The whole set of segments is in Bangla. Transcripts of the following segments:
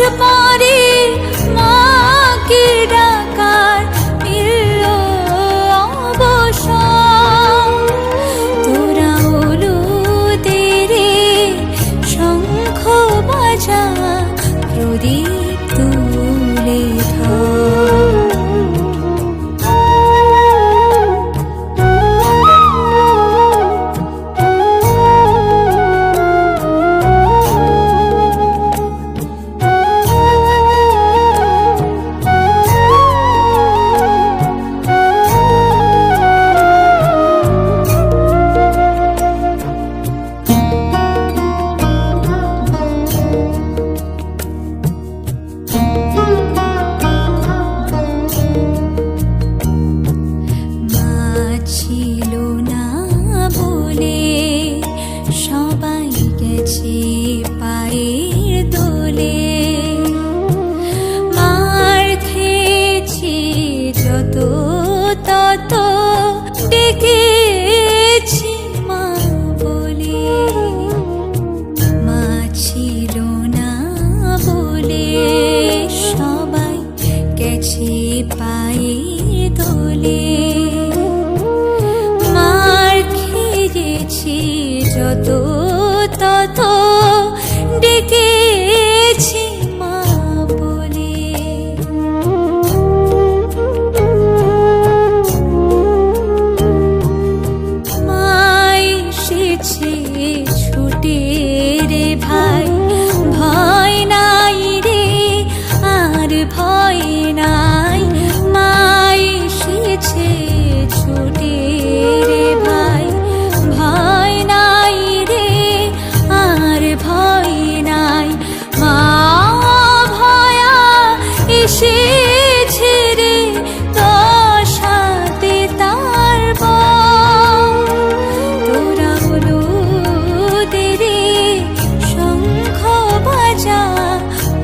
পরে মাকে ডাকার মিলল অবসর। তোরা হলুদের শঙ্খ বাজা, প্রদীপ তুলে ধর।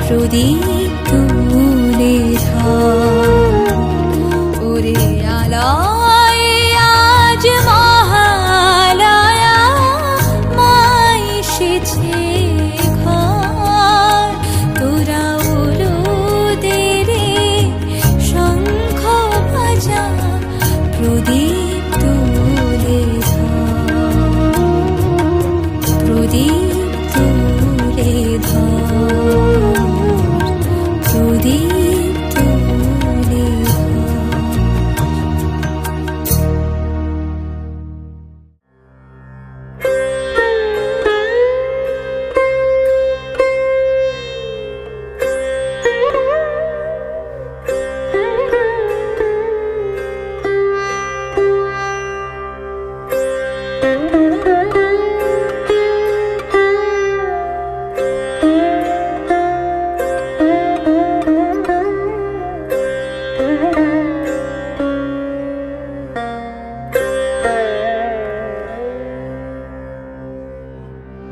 প্রদীপ তুলে ধর। ওরে আলয় আজ মহালয়া, মা এসেছে ঘর। তোরা হলুদের শঙ্খ বাজা, প্রদীপ তুলে ধর। প্রদীপ তুলে ধর। প্রদীপ তুলে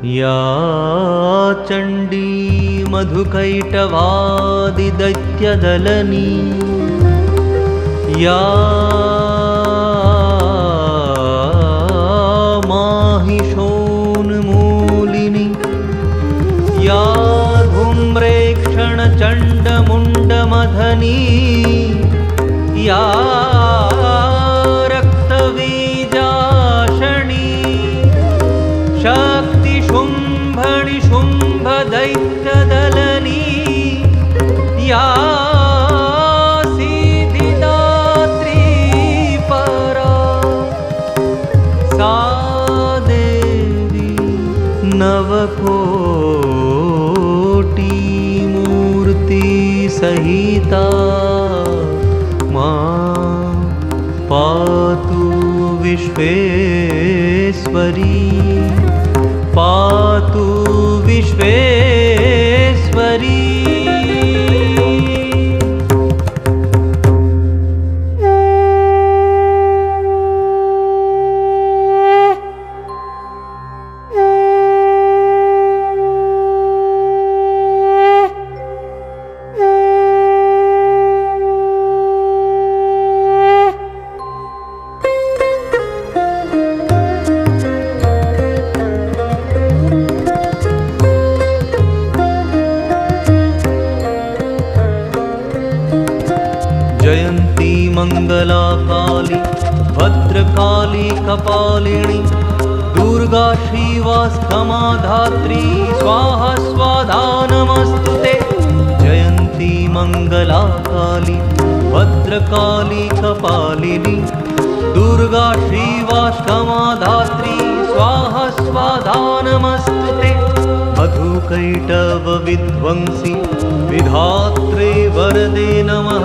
या चण्डी मधुकैटवादिदैत्यदलनी, या माहिषोन्मूलिनी, या धूम्रेक्षणचण्डमुण्डमथनी, या रक्तबीजाशणी, शुम्भणि शुम्भदैत्यदलनी, या सिद्धिदात्री परा, सा देवी नवकोटिमूर्ति सहिता, मां पातु विश्वेश्वरी, पातु विश्वेश्वरी। जयन्ती मङ्गला काली भद्रकाली कपालिनी दुर्गा शिवा क्षमा धात्री स्वाहा स्वाधा नमस्तुते। जयन्ती मङ्गला काली भद्रकाली कपालिनी दुर्गा शिवा क्षमा धात्री स्वाहा स्वाधा नमस्तुते। मधुकैटभ विध्वंसी विधात्रे वरदे नमः।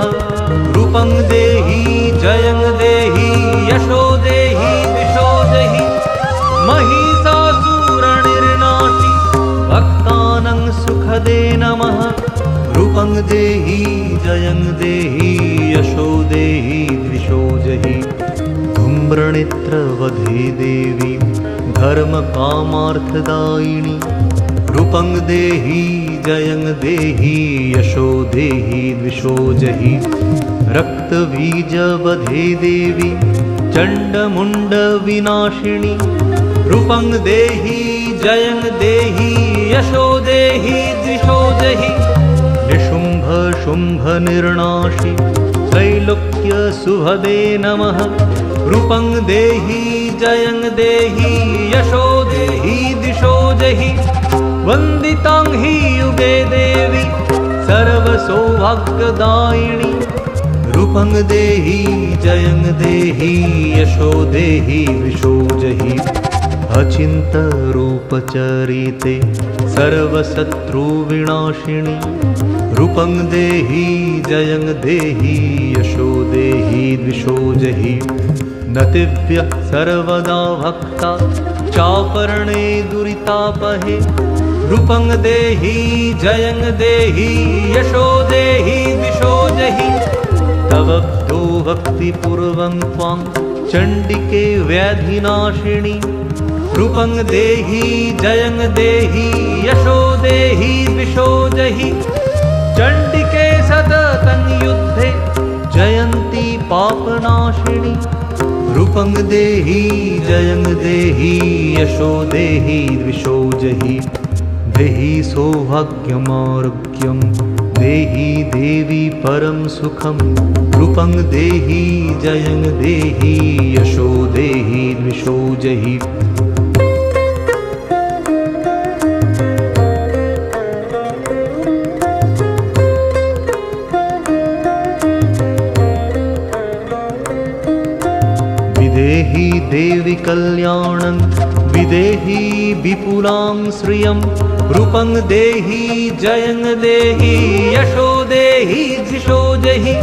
रूपं देहि जयं देहि यशो देहि दिशो देहि। महिषासुरनिर्नाशि भक्तानां सुखदे नमः। रूपं देहि जयं देहि यशो देहि दिशो देहि। धूम्रनेत्रवधे देवी धर्मकामार्थदायिनी रूपं देहि जयं देहि यशो देहि दिशो देहि। रक्तबीजवधे देवी चण्डमुण्डविनाशिनी रूपं देहि जयं देहि यशो देहि दिशो देहि। निशुम्भ शुम्भ निर्नाशि त्रैलोक्यसुहदे नमः। रूपं देहि जयं देहि यशो देहि दिशो देहि। वन्दितां हि युगे देवी सर्वसौभाग्यदायिनी रूपं देहि जयं देहि यशो देहि दिशो देहि। अचिन्त्यरूपचरिते सर्वशत्रुविनाशिनी रूपं देहि जयं देहि यशो देहि दिशो देहि। नतिभ्यः सर्वदा भक्ता चापरणे दुरितापहे रूपं देहि जयं देहि यशो देहि दिशो देहि। तवब्धो भक्तिपूर्वं त्वां चण्डिके व्याधिनाशिनी रूपं देहि जयं देहि यशो देहि दिशो देहि। चण्डिके सततं युद्धे जयन्ती पापनाशिनी रूपं देहि जयं देहि यशो देहि दिशो देहि। देहि सौभाग्यमारोग्यं देहि देवी परं सुखं रूपं देहि जयं देहि यशो देहि दिशो देहि। विदेहि देवी कल्याणं विदेहि विपुलां श्रियं रूपं देहि जयं देहि यशो देहि दिशो देहि।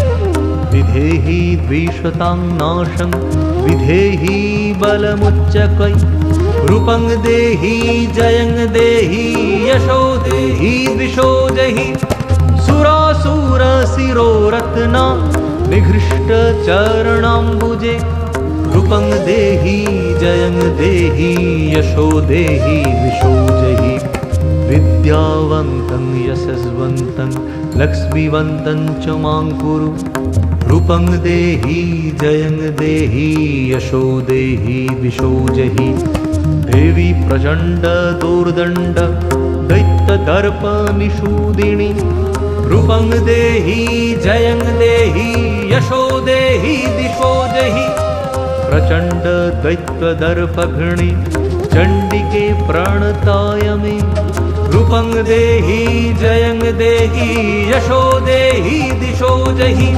विधेहि द्विषतां नाशं विधेहि बलमुच्चकै रूपं देहि जयं देहि यशो देहि दिशो देहि। सुरासुरशिरोरत्ना निघृष्टचरणाम्बुजे रूपं देहि जयं देहि यशो देहि दिशो देहि। विद्यावन्तं यशस्वन्तं लक्ष्मीवन्तं च मां कुरु रूपं देहि जयं देहि यशो देहि दिशो देहि। देवी प्रचण्ड दुर्दण्ड दैत्यदर्पनिषूदिनी रूपं देहि जयं देहि यशो देहि दिशो देहि। प्रचण्ड दैत्यदर्पघ्नि चण्डिके प्रणताय मे रूपं देहि जयं देहि यशो देहि दिशो देहि।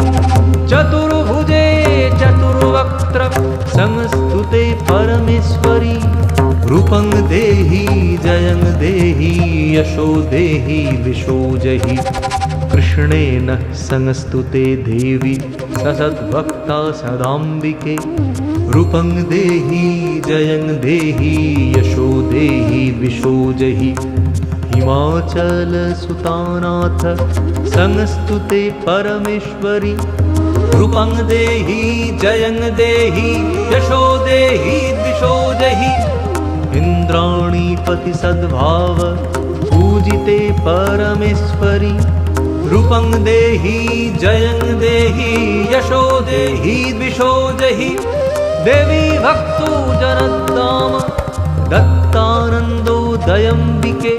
चतुर्भुजे चतुर्वक्त्र संस्तुते परमेश्वरी रूपं देहि जयं देहि यशो देहि दिशो देहि। कृष्णेन संस्तुते देवी ससद्भक्ता सदाम्बिके रूपं देहि जयं देहि यशो देहि दिशो देहि। हिमाचलसुतानाथ संस्तुते परमेश्वरी रूपं देहि जयं देहि यशो देहि दिशो देहि। इन्द्राणीपति सद्भाव पूजिते परमेश्वरी रूपं देहि जयं देहि यशो देहि दिशो देहि। देवी भक्तो जनदाम दत्तानन्दोदयम्बिके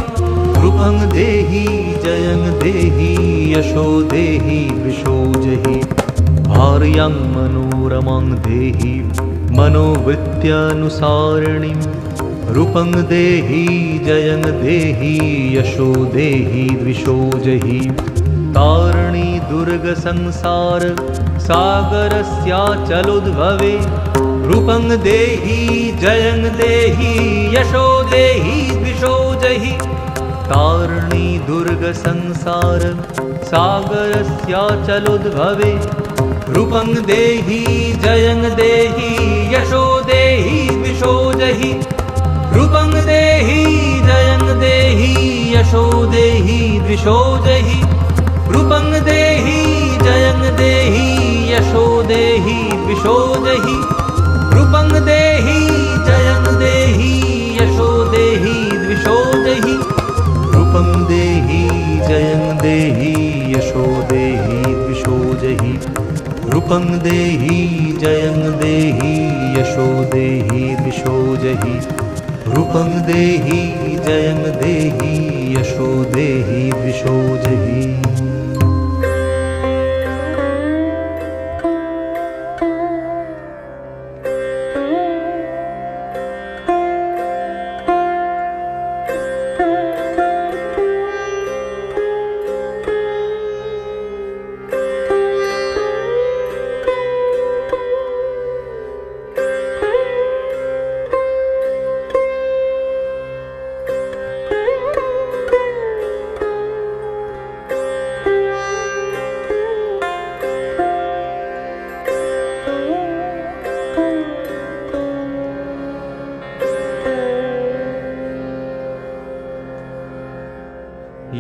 रूपं देहि जयं देहि यशो देहि दिशो देहि। आर्यां मनोरमां देहि मनोवृत्त्यनुसारिणीं रूपं देहि जयं देहि यशो देहि द्विषो जहि तारिणी दुर्गसंसार सागरस्याचलोद्भवे रूपं देहि जयं देहि यशो देहि द्विषो जहि तारिणी दुर्गसंसार सागरस्याचलोद्भवे रूपं देहि जयं देहि यशो देहि द्विषो जहि रूपं देहि जयं देहि यशो देहि द्विषो जहि रूपं देहि जयं देहि यशो देहि द्विषो जहि रूपं देहि जयं देहि यशो देहि द्विषो जहि रूपं देहि जयं देहि यशो देहि द्विषो जहि रूपं देहि जयं देहि यशो देहि द्विषो जहि रूपं देहि जयं देहि यशो देहि द्विषो जहि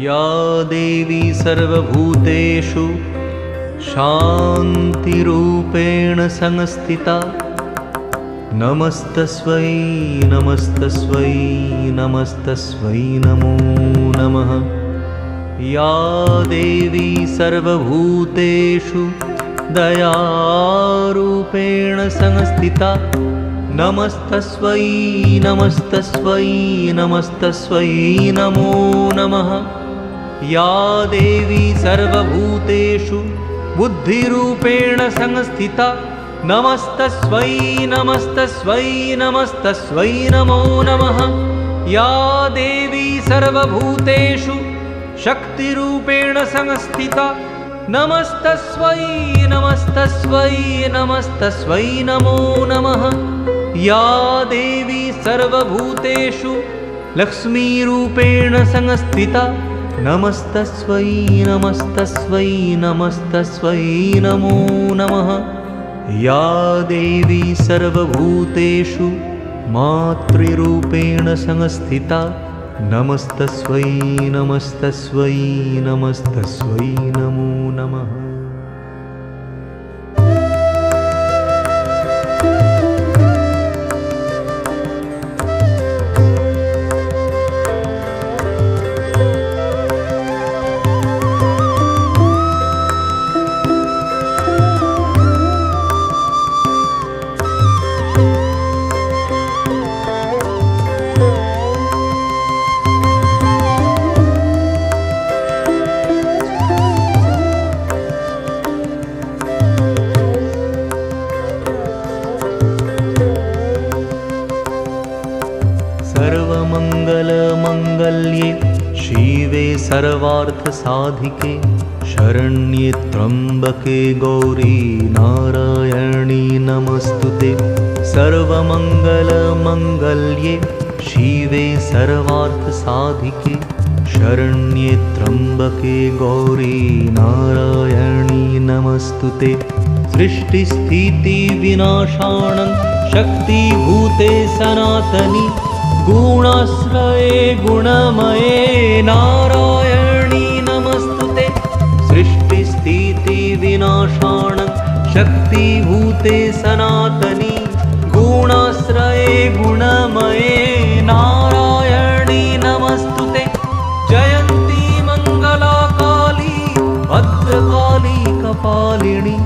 या देवी सर्वभूतेषु शान्तिरूपेण संस्थिता नमस्तस्मै नमस्तस्मै नमस्तस्मै नमो नमः या देवी सर्वभूतेषु दयारूपेण संस्थिता नमस्तस्मै नमस्तस्मै नमस्तस्मै नमो नमः या देवी सर्वभूतेषु बुद्धिरूपेण संस्थिता नमस्तस्मै नमस्तस्मै नमस्तस्मै नमो नमः या देवी सर्वभूतेषु शक्तिरूपेण संस्थिता नमस्तस्मै नमस्तस्मै नमस्तस्मै नमो नमः या देवी सर्वभूतेषु लक्ष्मीरूपेण संस्थिता नमस्तस्मै नमस्तस्मै नमस्तस्मै नमो नमः या देवी सर्वभूतेषु मातृरूपेण संस्थिता नमस्तस्मै नमस्तस्मै नमस्तस्मै नमो नमः सर्वमङ्गलमङ्गल्ये शिवे सर्वार्थसाधिके शरण्ये त्र्यम्बके गौरी नारायणी नमस्तुते सर्वमङ्गलमङ्गल्ये शिवे सर्वार्थसाधिके शरण्ये त्र्यम्बके गौरी नारायणी नमस्तुते सृष्टिस्थितिविनाशानं शक्तिभूते सनातनी गुणाश्रये गुणमये नारायणी नमस्तुते सृष्टिस्थितिविनाशानं शक्तिभूते सनातनी गुणाश्रये गुणमये नारायणी नमस्तुते जयन्ती मङ्गला काली भद्रकाली कपालिनी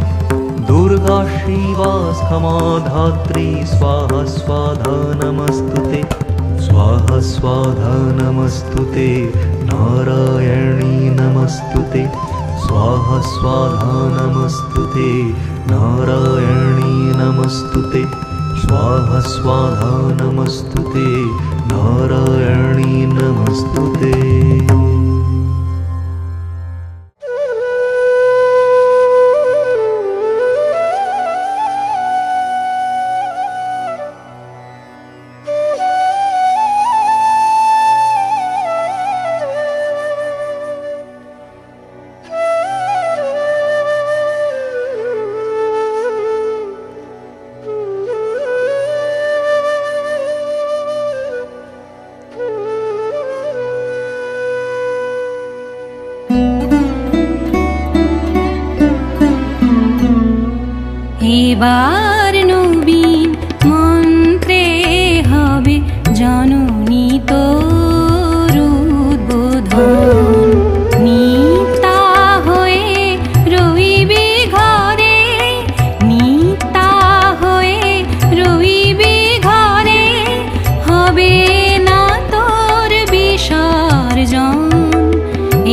दुर्गा शिवा स्खमा धात्री स्वाहा स्वाधा नमस्तुते स्वाहा स्वाधा नमस्तुते नारायणी नमस्तुते स्वाहा स्वाधा नमस्तुते नारायणी नमस्तुते स्वाहा स्वाहा नमस्तुते नारायणी नमस्तुते। এবার নবীন মন্ত্রে হবে জননী তোর উদ্বোধন। নিত্যা হয়ে রইবি ঘরে, নিত্যা হয়ে রইবি ঘরে, হবে না তোর বিসর্জন।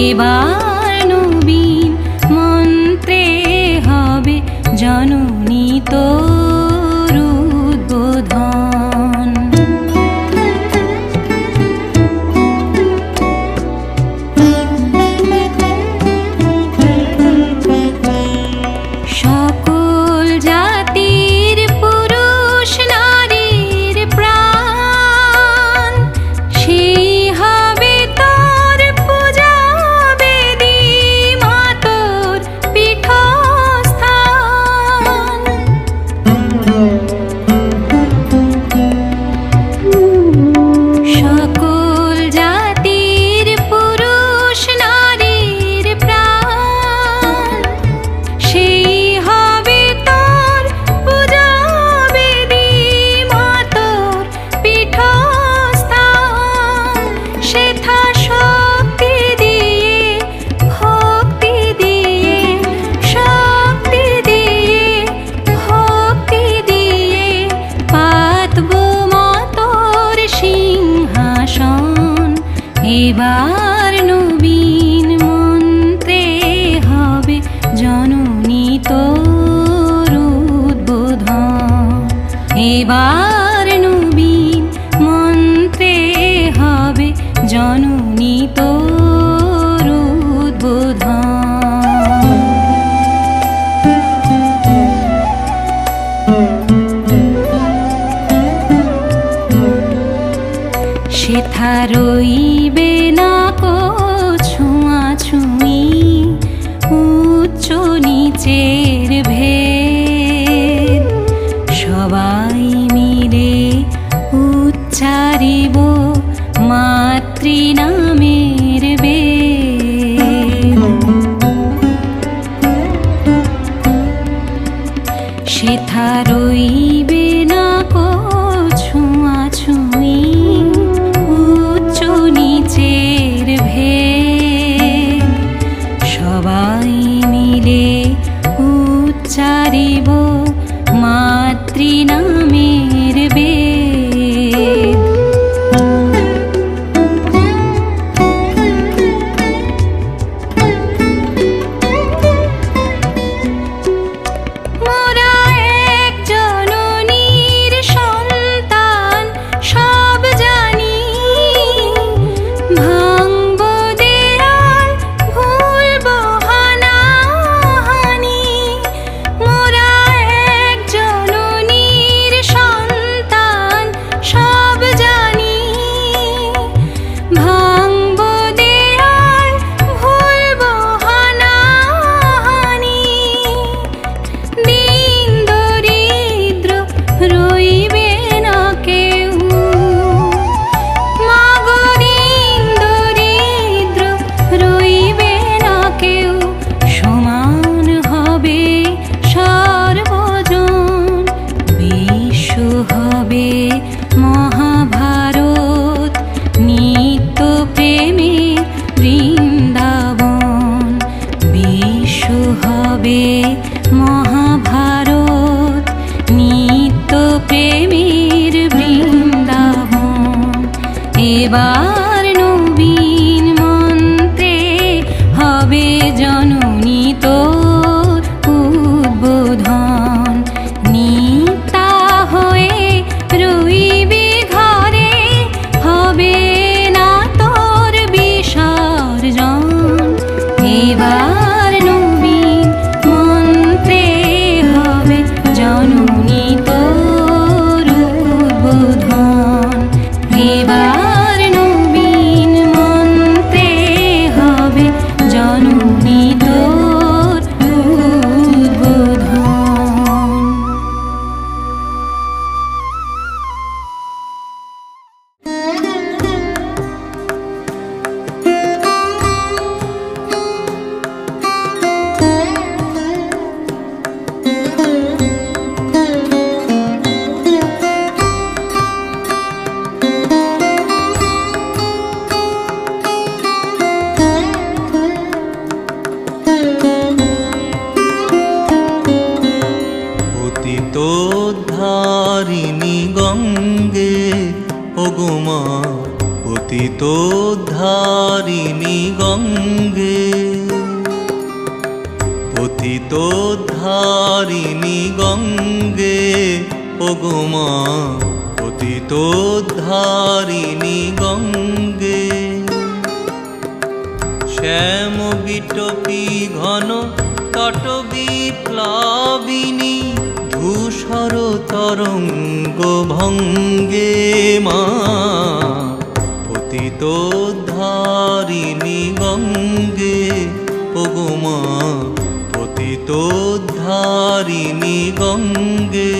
এবার নবীন মন্ত্রে হবে জননী তোর উদ্বোধন। সকল জাতির পুরুষ নারীর প্রাণ, সেই হবে তোর পূজা বেদী, মা তোর পীঠস্থান। সকল জাতির পুরুষ নারীর প্রাণ, সেই হবে তোর পূজা বেদী, মা তোর পীঠস্থান। সেথা শক্তি দিয়ে, ভক্তি দিয়ে, শক্তি দিয়ে, ভক্তি দিয়ে, পাতব মা তোর সিংহাসন। এবার নবীন মন্ত্রে হবে জননী তোর উদ্বোধন। এবার নবীন মন্ত্রে হবে জননী তোর উদ্বোধন। সেথা রইবে না কো ছোঁয়াছুঁয়ি, উচ্চ নিচের ভেদ। সবাই মিলে উচ্চারিব মাতৃনামের বেদ। সেথা রইবে না কো ছোঁয়াছুঁয়ি, উচ্চ নিচের ভেদ। সবাই মিলে উচ্চারিব মাতৃনামের বেদ। মোরা এক জননীর সন্তান, সব জানি। ভাঙব দেয়াল, ভুলব হানাহানি। মোরা এক জননীর সন্তান, পতিতোদ্ধারিণী গঙ্গে ওগো মা পতিতোদ্ধারিণী গঙ্গে পতিতোদ্ধারিণী গঙ্গে ওগো মা পতিতোদ্ধারিণী গঙ্গে শ্যাম বিটপি ঘন তট বিপ্লাবিনী ধূসর তরঙ্গ ভঙ্গে মা পতিতোদ্ধারিণী গঙ্গে ওগো মা পতিতোদ্ধারিণী গঙ্গে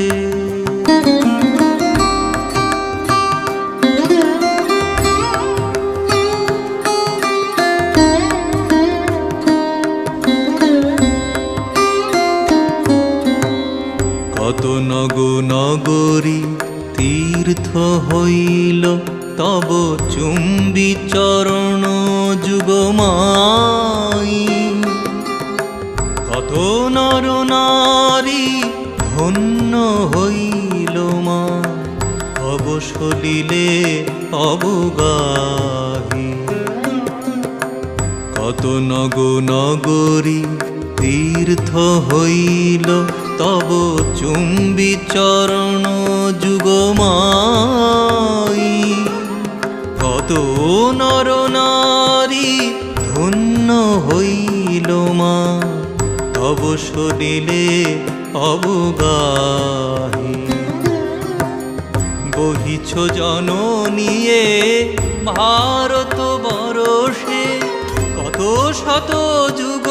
কত নগ নগরী তীর্থ হইল তব চুম্বি চরণ যুগমাই কত নর নারী ধন্য হইল মা অবসলিলে অবগাহি কত নগ নগরী তীর্থ হইল তব চুম্বি চরণ যুগমাই কত নর নারী ধন্য হইল মা তব শরীরে অবগাহি বহিছ জননিয়ে ভারত বরষে কত শত যুগ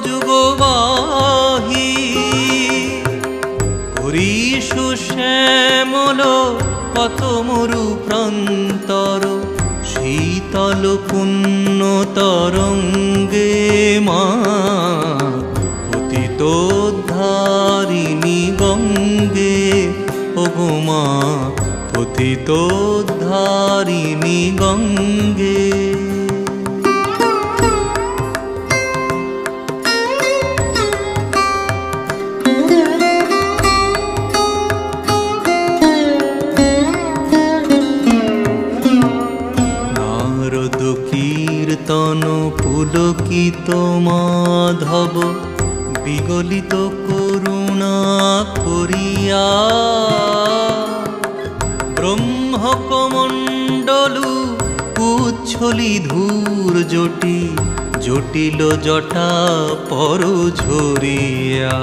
যুগবাহী হরিষু শ্যামল কত মরু প্রান্তর শীতল পুণ্য তরঙ্গে মা পতিতোদ্ধারিণী গঙ্গে ওগো মা পতিতোদ্ধারিণী গঙ্গে কীর্তন পুলকিত মাধব বিগলিত করুণা করিয়া ব্রহ্মকমণ্ডলু উচ্ছলি ধূর জটি জটিল জটা পর ঝরিয়া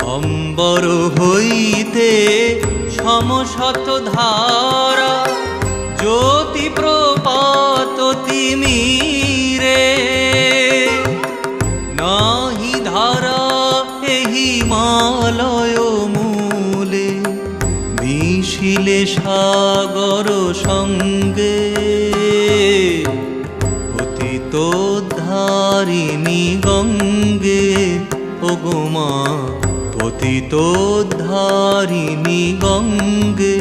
অম্বর হইতে সমশত ধারা জ্যোতি প্রপাত তিমিরে নাহি ধারা এহি হিমালয় মূলে মিশিলে সাগর সঙ্গে পতিতোদ্ধারিণী গঙ্গে ওগো মা পতিতোদ্ধারিণী গঙ্গে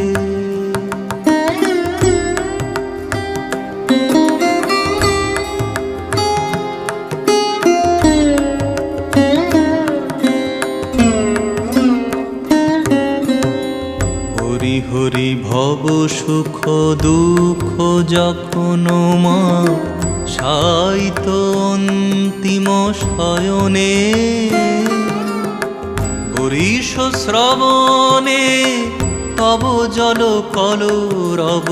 হরি হরি ভব সুখ দুঃখ যখন মা সাইত অন্তিম শয়নে বরিষ শ্রবণে তব জল কলরব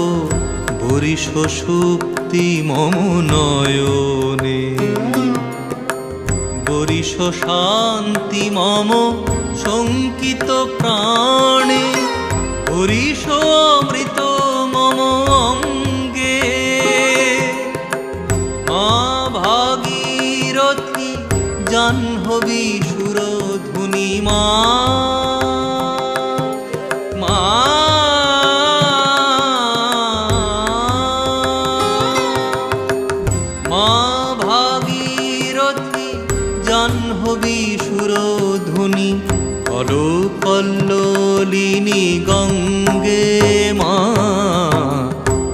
বরিষ সুক্তি মম নয়নে বরিষ শান্তি মম শঙ্কিত প্রাণে বরিষ অমৃত মম অঙ্গে মা ভাগীরথী জাহ্নবী সুরধুনী মা ভাগীরথী জাহ্নবী সুরধুনী কল্লোলিনী গঙ্গে মা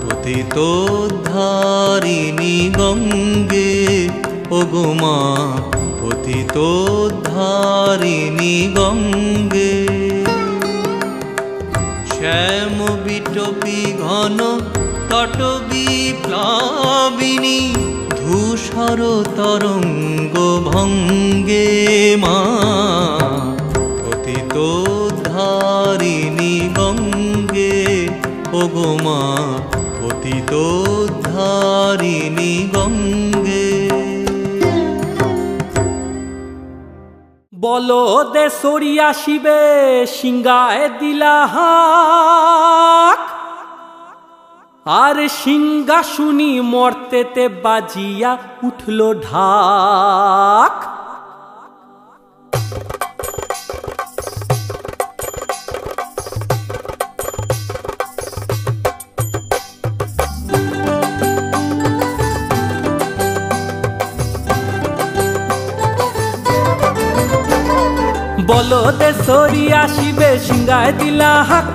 পতিতোদ্ধারিণী গঙ্গে ওগো মা পতিতোদ্ধারিণী গঙ্গে শ্যাম বিটপি ঘন তট বিপ্লাবিনী ধূসর তরঙ্গ ভঙ্গে মা পতিতোদ্ধারিণী গঙ্গে ওগো মা পতিতোদ্ধারিণী গঙ্গে। বলো দে সরিয়া শিবে সিংগায় দিলা হাক, আর সিংহা শুনি মর্তেতে বাজিয়া উঠল ঢাক। বলো দে সরিয়া শিবে সিংহায় দিলা হাক,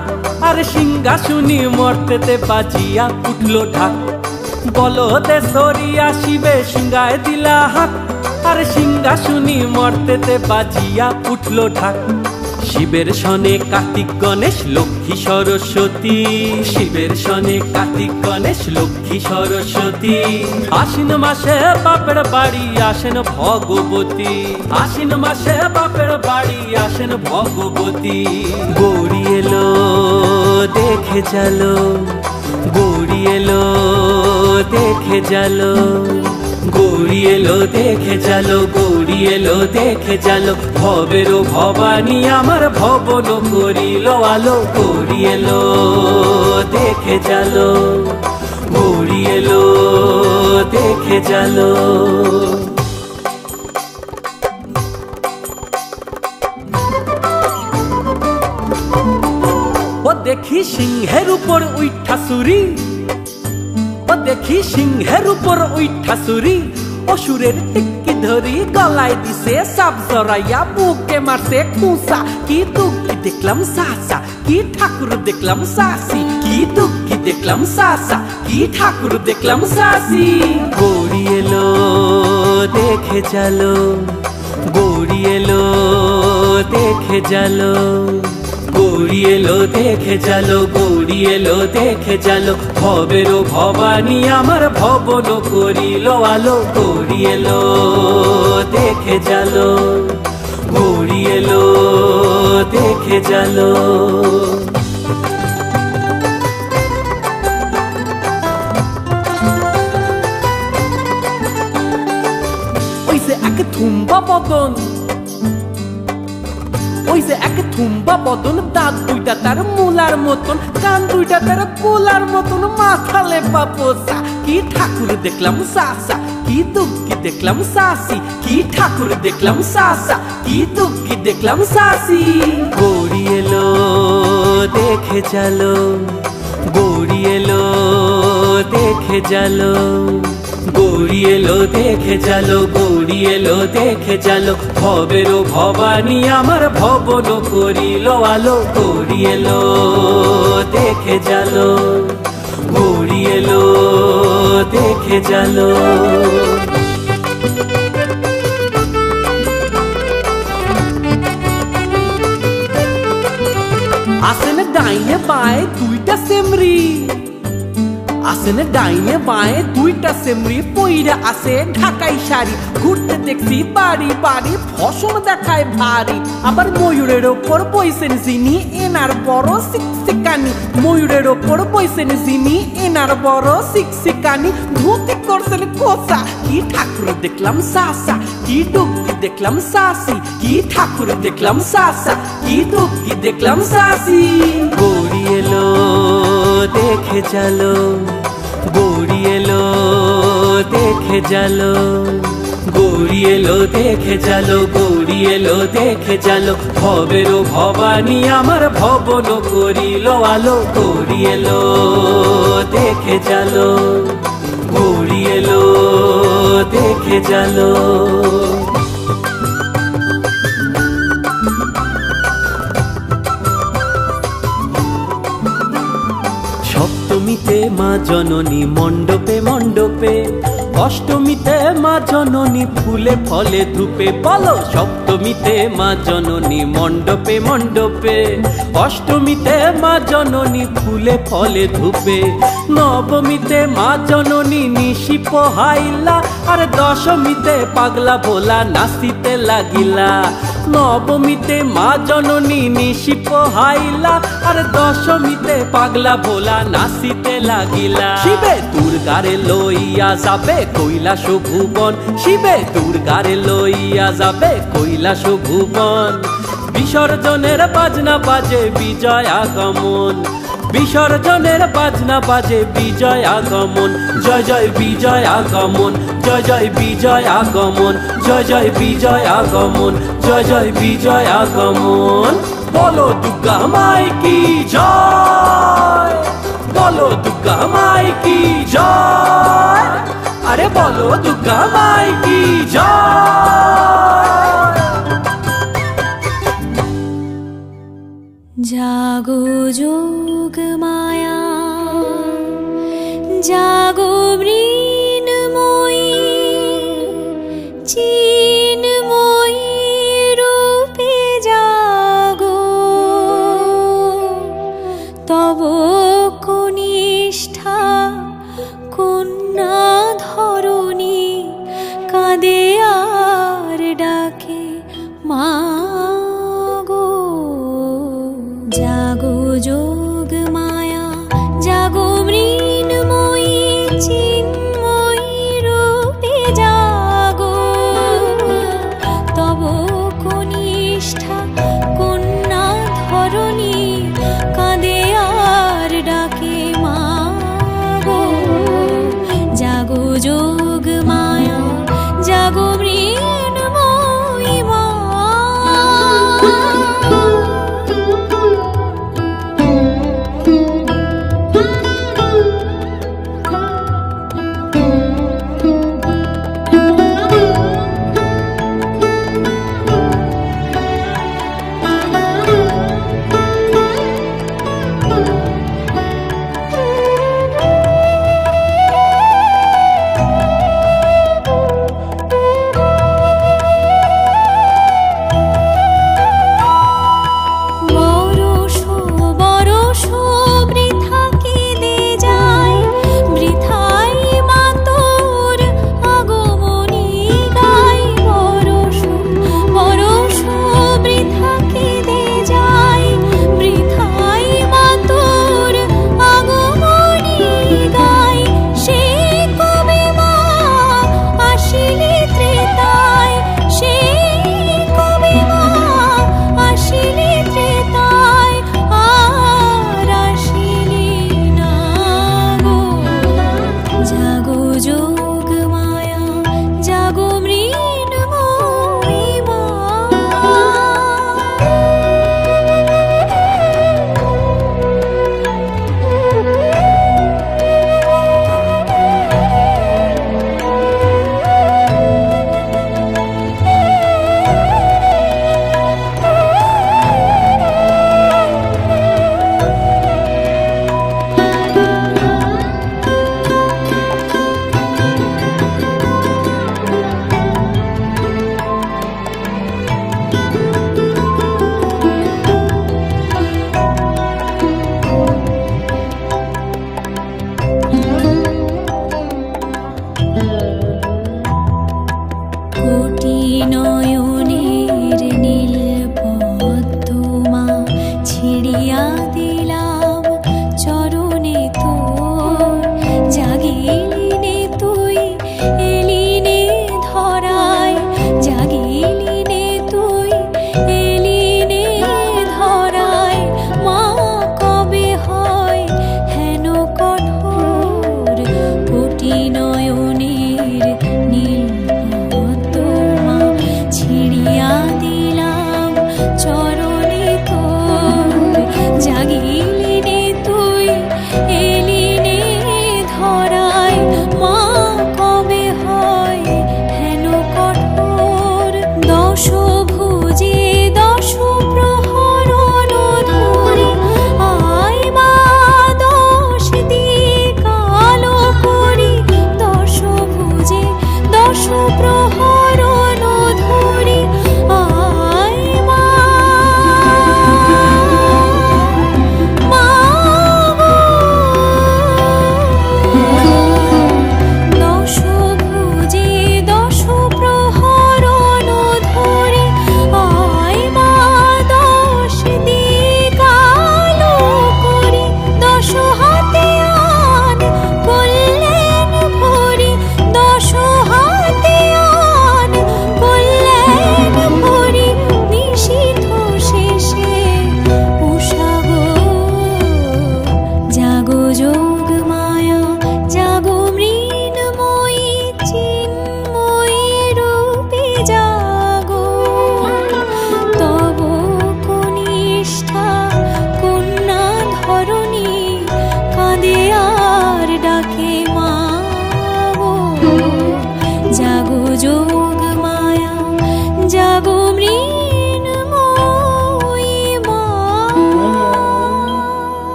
আর সিংহা শুনি মর্তেতে বাজিয়া উঠল ঢাক। বলো দে সরিয়া শিবে সিংহায় দিলা হাক, আর সিংহা শুনি মর্তেতে বাজিয়া উঠল ঢাক। শিবের সনে কার্তিক গণেশ লক্ষ্মী সরস্বতী, শিবের সনে কার্তিক গণেশ লক্ষ্মী সরস্বতী। আশ্বিন মাসে বাপের বাড়ি আসেন ভগবতী, আশ্বিন মাসে বাপের বাড়ি আসেন ভগবতী। গৌরী এলো দেখে জালো, গৌরী এলো দেখে জালো, গৌরী এলো দেখে জালো, গৌরী এলো দেখে জালো। ভবেরও ভবানী আমার ভবন করিল আলো, গৌরী এলো দেখে জালো, গৌরী এলো দেখে জালো। ও দেখি সিংহের উপর উইঠা সুরি, ও দেখি সিংহের উপর উইঠা সুরি। অসুরের টিক্কি ধরি গলায় দিছে সাপ জড়াইয়া, বুকে মারছে খুঁসা। কি দুঃখী দেখলাম সাসা, কি ঠাকুর দেখলাম সাসি, কি দুঃখী দেখলাম সাসা, কি ঠাকুর দেখলাম সাসি। গৌরী এলো দেখে জালো, গৌরী এলো দেখে জালো, গৌরী এলো দেখে জালো, গৌরী এলো দেখে জালো। ভবেরও ভবানী আমার ভবন করিল আলো, গৌরী এলো দেখে জালো, গৌরী এলো দেখে জালো। ওই যে এক থুম্বা বদন, ওই যে এক থুম্বা বদন, দাঁত দুইটা তার মূলার মতন, কান দুইটা তার কোলার মতন, মাথা লেপা পোষা। কি ঠাকুর দেখলাম সাসা, কি দুঃখী দেখলাম সাসি, কি ঠাকুর দেখলাম সাসা, কি দুঃখী দেখলাম সাসি। গৌরী এলো দেখে জালো, গৌরী এলো দেখে জালো, গৌরী এলো দেখে জালো, গৌরী এলো দেখে জালো। ভবেরও ভবানী আমার ভবন করিল আলো, গৌরী এলো দেখে জালো, গৌরী এলো দেখে জালো। আসেন ডাইনে বাঁয়ে দুইটা সেমরি, আসেন ডাইনে বাঁয়ে দুইটা সেমরি, পইরা আসে ঢাকাই শাড়ি। ঘুরতে দেখছি বাড়ি বাড়ি, ফসল দেখায় ভারী। আবার ময়ূরের ওপর বইছেন যিনি, এনার বড় শিকশিকানি। ময়ূরের ওপর বইছেন যিনি, এনার বড় শিকশিকানি। ধুতি করছেন কোসা, কি ঠাকুর দেখলাম সাসা, কি ডুবকি দেখলাম সাসি, কি ঠাকুর দেখলাম সাসা, কি ডুবকি দেখলাম সাসি। গৌরী এলো দেখে জালো, গৌরী এলো দেখে জালো, গৌরী এলো দেখে জালো, গৌরী এলো দেখে জালো। ভবেরও ভবানী আমার ভবন করিল আলো, গৌরী এলো দেখে জালো, গৌরী এলো দেখে জালো। সপ্তমীতে মা জননী মণ্ডপে মণ্ডপে, অষ্টমীতে মা জননী ফুলে ফলে ধূপে, বলো সপ্তমীতে মা জননী মণ্ডপে মণ্ডপে, অষ্টমীতে মা জননী ফুলে ফলে ধূপে, নবমীতে মা জননী নিশি পোহাইলা, আর দশমীতে পাগলা ভোলা নাচিতে লাগিলা। নবমীতে মা জননী নিশি পোহাইলা, আর দশমীতে পাগলা ভোলা নাচিতে লাগিলা। শিবে দুর্গারে লইয়া যাবে কৈলাস ভুবন, শিবে দুর্গারে লইয়া যাবে কৈলাস ভুবন, বিসর্জনের বাজনা বাজে বিজয় আগমন, বিসর্জনের বাজনা বাজে বিজয় আগমন, জয় জয় বিজয় আগমন, জয় জয় বিজয় আগমন, জয় জয় বিজয় আগমন, জয় জয় বিজয় আগমন। বলো দুর্গা মাই কি জয়, বলো দুর্গা মাই কি জয়, আরে বলো দুর্গা মাই কি জয়। জাগো যোগ মায়া, জাগো মৃন্ময়ী, চিন্ময়ী রূপে জাগো, তব কনিষ্ঠা কন্যা ধরণী কাঁদে আর ডাকে মা গো। জাগো যোগ মায়া, জাগো মৃন্ময়ী,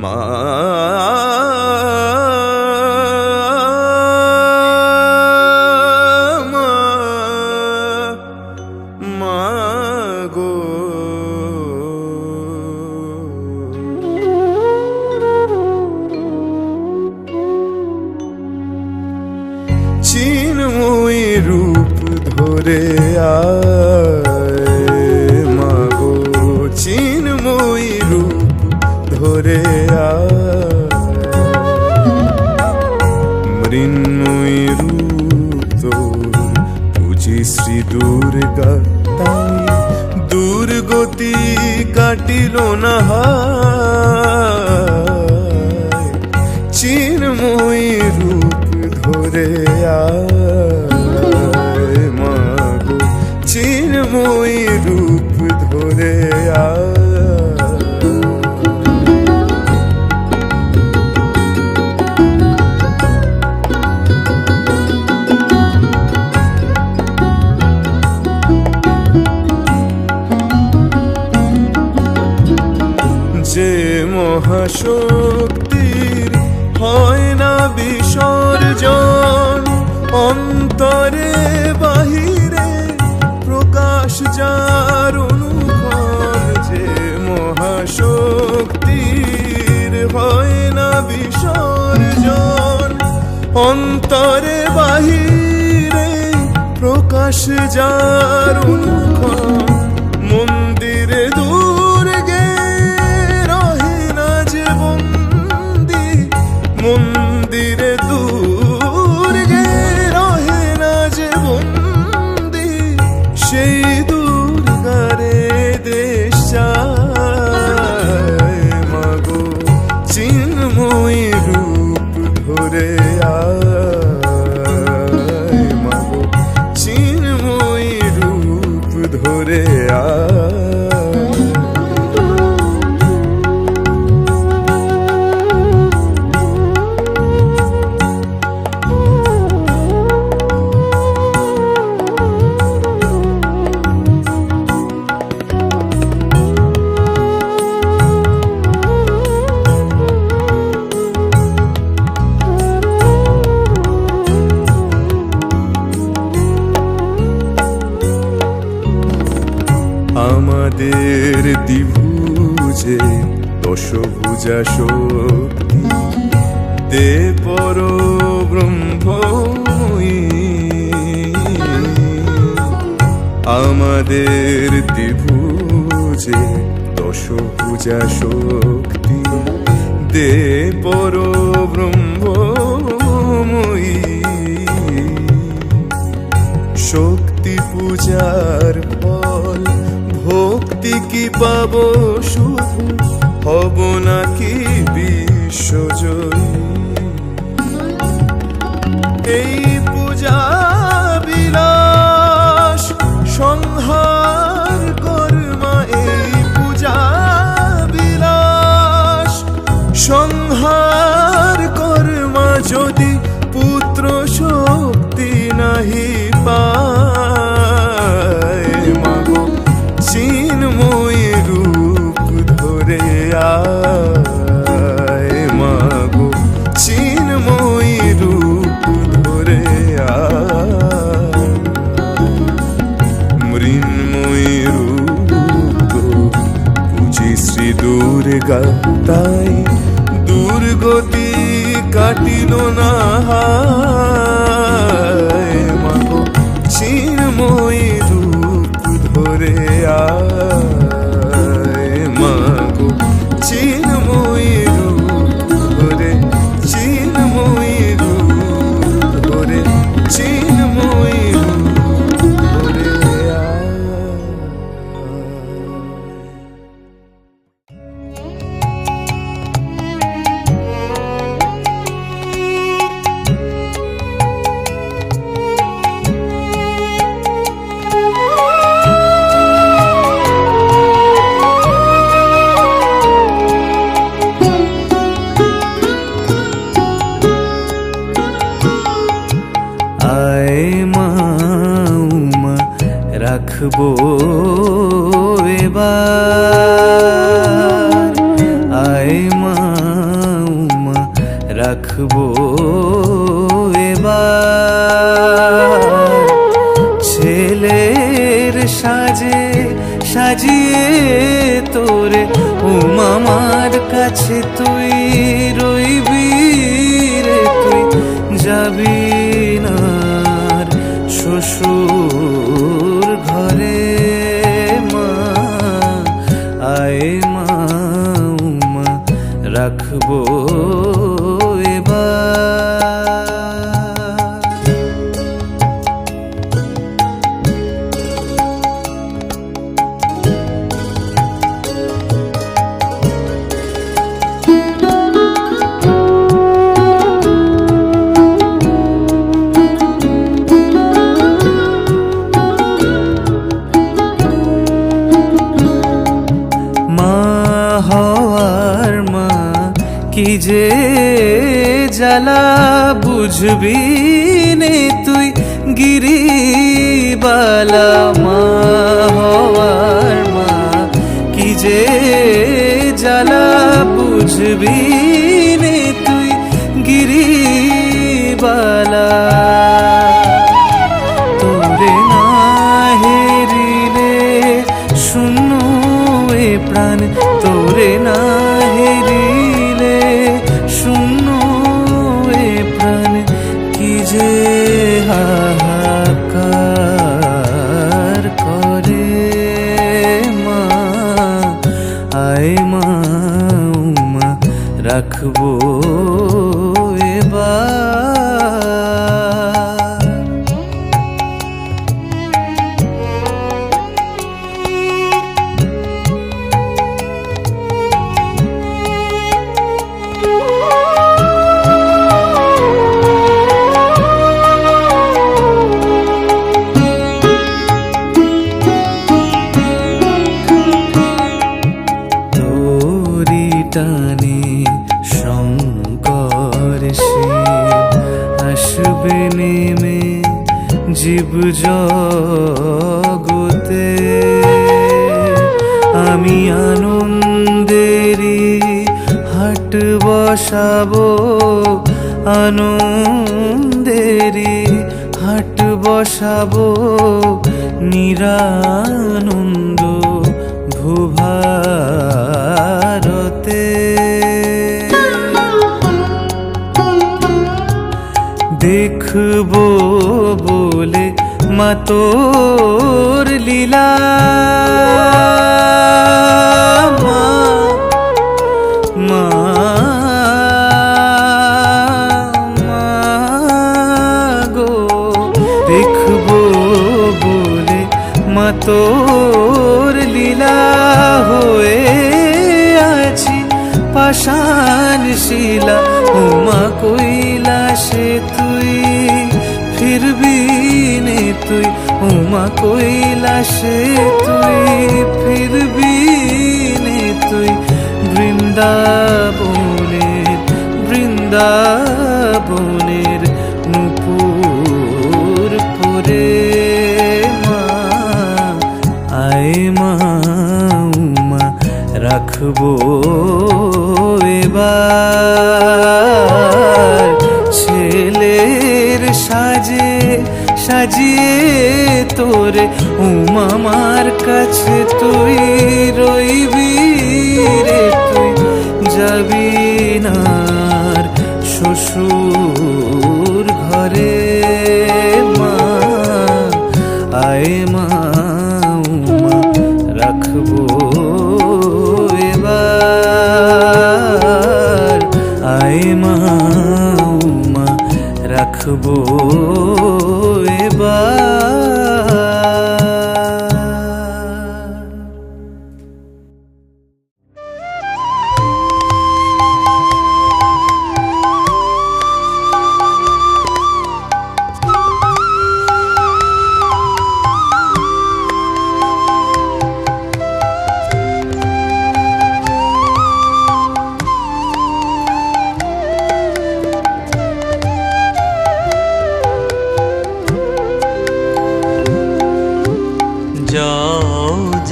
মা মা মা গো চিন্ময়ী রূপ ধরে আয় মা গো চিন্ময়ী রূপ ধরে মৃন্ময়ী রূপ তোর বুঝি শ্রী দুর্গা তাই দুর্গতি কাটিল না হায় চিন্ময়ী রূপ ধরে আয় মা গো চিন্ময়ী রূপ ধরে আয় যে মহাশক্তির হয় না বিসর্জন অন্তরে বাহিরে প্রকাশ যার অনুক্ষণ যে মহাশক্তির হয় না বিসর্জন অন্তরে বাহিরে প্রকাশ যার অনুক্ষণ মন্দিরে দুর্গে রহে না যে বন্দি মন্দিরে দুর্গে রহে না যে বন্দি সেই দুর্গারে দেশ চায় মা গো চিন্ময়ী রূপ ধরে আয় মা গো চিন্ময়ী রূপ ধরে আয় আমাদের দ্বিভুজে দশভুজা শক্তি দে পর ব্রহ্মময়ী আমাদের দ্বিভুজে দশভুজা শক্তি দে পর ব্রহ্মময়ী শক্তি পূজার ফল ভক্তি কি পাব শুধু হব নাকি বিশ্বজয়ী এই পূজা বিলাস সংহার কর্মা এই পূজা বিলাস সংহার কর্মা যদি পুত্র শক্তি নাহি পায় মা গো চিন্ময়ী রূপ ধরে আয় মা গো চিন্ময়ী রূপ ধরে আয় মৃন্ময়ী রূপ বুঝি শ্রী দুর্গা তাই দুর্গতি কাটিল না হায় মা গো চিন্ময়ী রূপ ধরে আয় মা গো চিন্ময়ী রূপ ধরে চিন্ময়ী রূপ ধরে চিন্ময়ী রূপ ধরে আয় রাখবো এবার আয় মা কাছে তুই রইবি রে, তুই যাবি না আর শ্বশুর ঘরে। মা আয় মা উমা রাখবো এবার। কি যে জ্বালা বুঝবি নে তুই গিরিবালা। মা হওয়ার মা কি যে জ্বালা বুঝবি নে তুই গিরিবালা। তোরে না হেরিলে শূন্য এ প্রাণ, তোরে না হেরিলে শূন্য এ প্রাণ। কি যে হাহাকার করে মা আয় মা উমা রাখবো এবার। টানে শঙ্কর শিব আসবে নেমে জীব জগতে। আমি আনন্দেরই হাট বসাবো, আনন্দেরই হাট বসাবো। নিরানন্দ ভূভারতে দেখবো বলে মা তোর লীলা। মা মা গো দেখবো বলে মা তোর লীলা। হয়ে আছি পাষাণ শিলা, উমা কৈলাসে তুই ফিরবি নে তুই। উমা কৈলাসে তুই ফিরবি নে তুই। বৃন্দাবনের বৃন্দাবনের নূপুর পরে মা আয় মা উমা রাখবো এবার। ছেলের সাজে সাজিয়ে তোরে উমামার কাছে তুই রইবি রে, তুই যাবি না আর শ্বশুর ঘরে। মা আয় মা উমা রাখবো এবার। আয় মা উমা রাখবো এবার।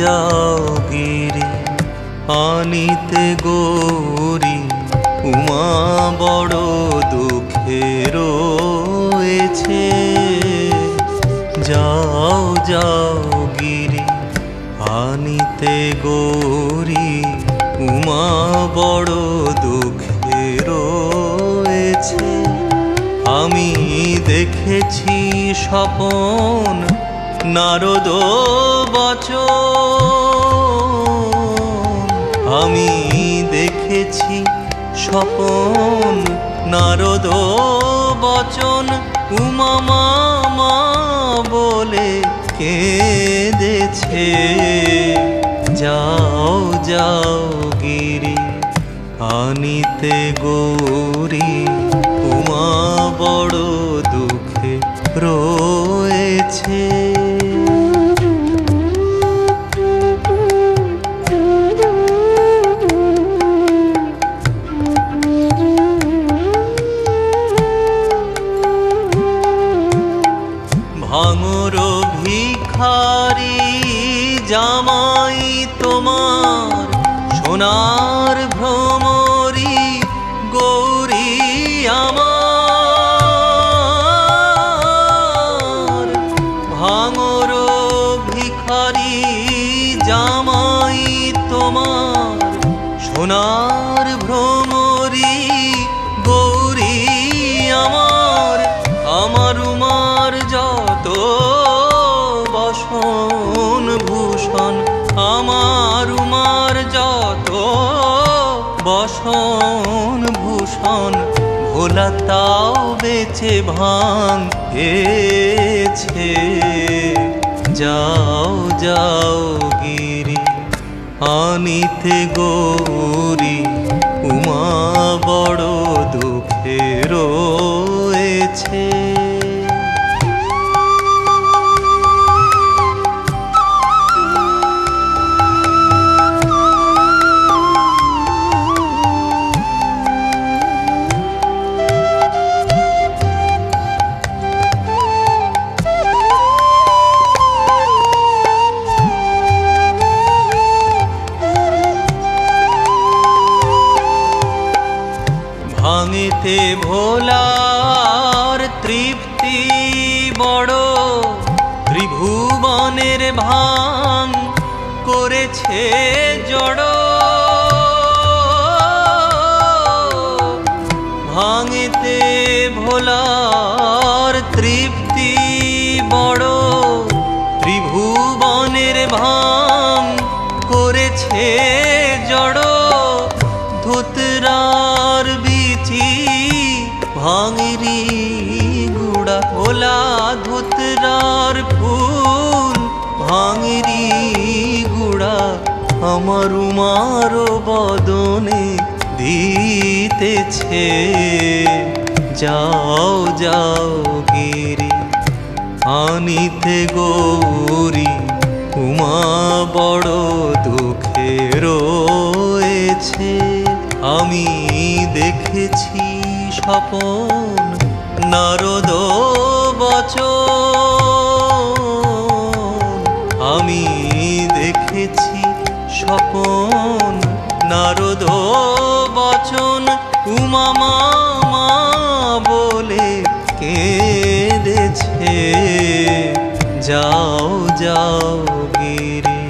যাও গিরি আনিতে গৌরী, উমা বড় দুঃখে রয়েছে। যাও যাও গিরি আনিতে গৌরী, উমা বড় দুঃখে রয়েছে। আমি দেখেছি স্বপন নারদ বচন, আমি দেখেছি স্বপন নারদ বচন, উমা মামা বলে কেঁদেছে। যাও যাও গিরি আনিতে গৌরী, উমা বড় দুঃখে রয়েছে। ভাঙর ভিখারি জামাই তোমার, সোনার ভ্রমরি গৌরী আমার। ভাঙর ভিখারি জামাই তোমার, সোনার ভ্রমরি গৌরী আমার। আমার উমার যত বসন ভূষণ, আমার উমার যত বসন ভূষণ, ভোলা তাও বেচে ভাঙেছে। যাও যাও গিরি আনিতে গৌরী, উমা বড় দুঃখে রয়েছে। ভাঙিতে ভোলার তৃপ্তি বড়, ত্রিভুবনের ভাঙ করেছে জড়। ভাঙিতে ভোলার তৃপ্তি বড়, ত্রিভুবনের ভাঙ করেছে জড়। ধুতরার বিচি ভাঙিরি গুড়া, ভোলা ধুতরার ফুল ভাঙিরি গুড়া, আমার উমার বদনে দিতেছে। যাও যাও গিরি আনিতে গৌরী, উমা বড় দুঃখে রয়েছে। আমি দেখেছি স্বপন নারদ বচন, আমি দেখেছি স্বপন নারদ বচন, উমা মামা বলে কেঁদেছে। যাও যাও গিরি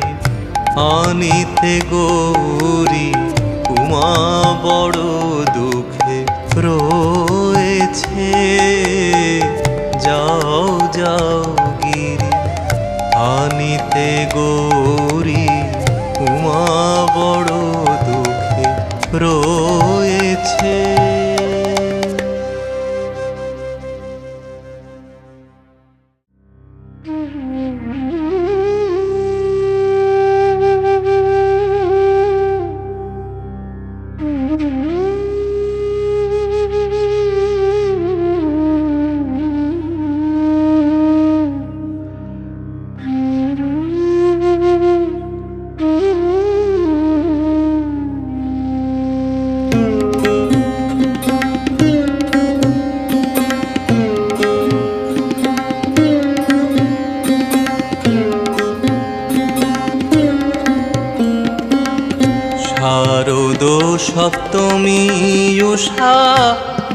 আনিতে গৌরী, উমা বড় দুঃখে রয়েছে। যাও যাও গিরি আনিতে গৌরী, উমা বড় দুঃখে রয়েছে। শারদ সপ্তমী উষা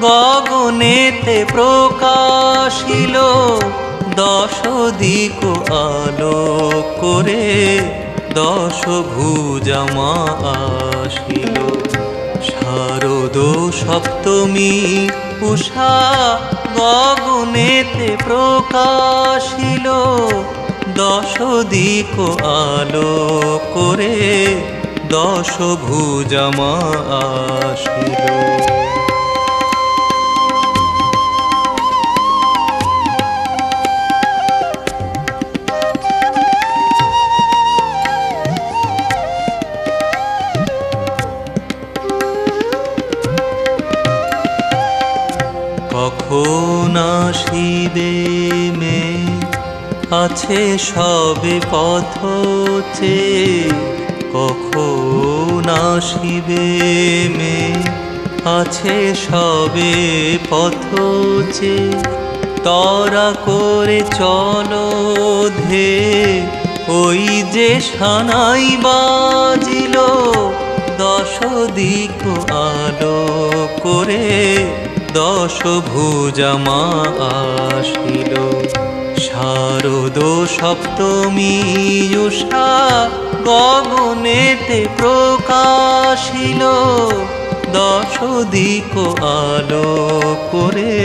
গগনেতে প্রকাশিল, দশ দিক আলোক করে দশ ভুজা মা আসিল। সপ্তমী উষা গগনেতে প্রকাশিল, দশ দিক আলো করে দশ ভুজা মা আসিল। কখন আসিবে মে আছে সবে পথ চেয়ে, কখন আসিবে মে আছে সবে পথ চেয়ে, তরা করে চলো ধে ওই যে সানাই বাজিল, দশ দিক আলো করে দশ ভুজা মা আসিল। শারদ সপ্তমী উষা গগনেতে প্রকাশিল, দশ দিক আলো করে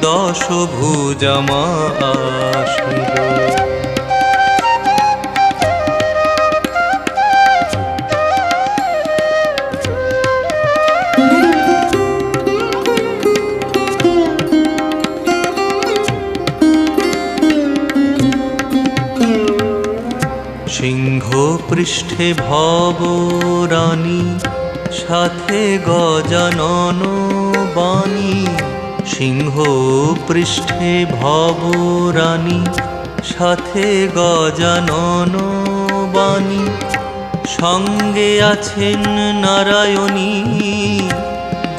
দশ ভুজা মা আসিল। সিংহ পৃষ্ঠে ভব রানী, সাথে গজানন বাণী। সিংহ পৃষ্ঠে ভব রানী, সাথে গজানন বাণী। সঙ্গে আছেন নারায়ণী,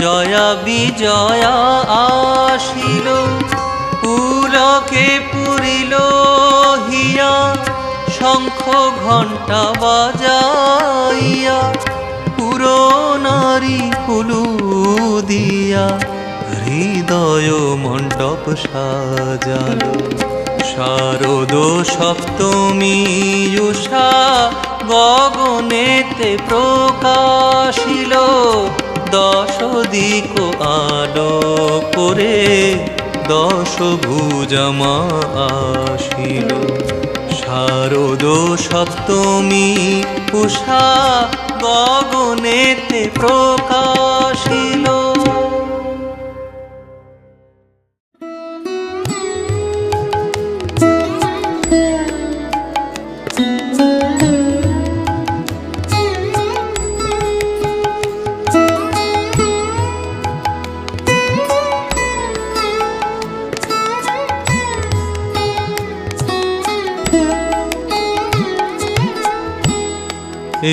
জয়া বিজয়া আসিল। পুলকে পুরিল হিয়া, শঙ্খ ঘণ্টা বাজাইয়া। পুরো নারী কুলু দিয়া, হৃদয় মণ্ডপ সাজালো। শারদ সপ্তমী উষা গগনেতে প্রকাশিল, দশ দিক আলো করে দশ ভুজা মা আসিল। শারদ সপ্তমী উষা গগনেতে প্রকাশিল।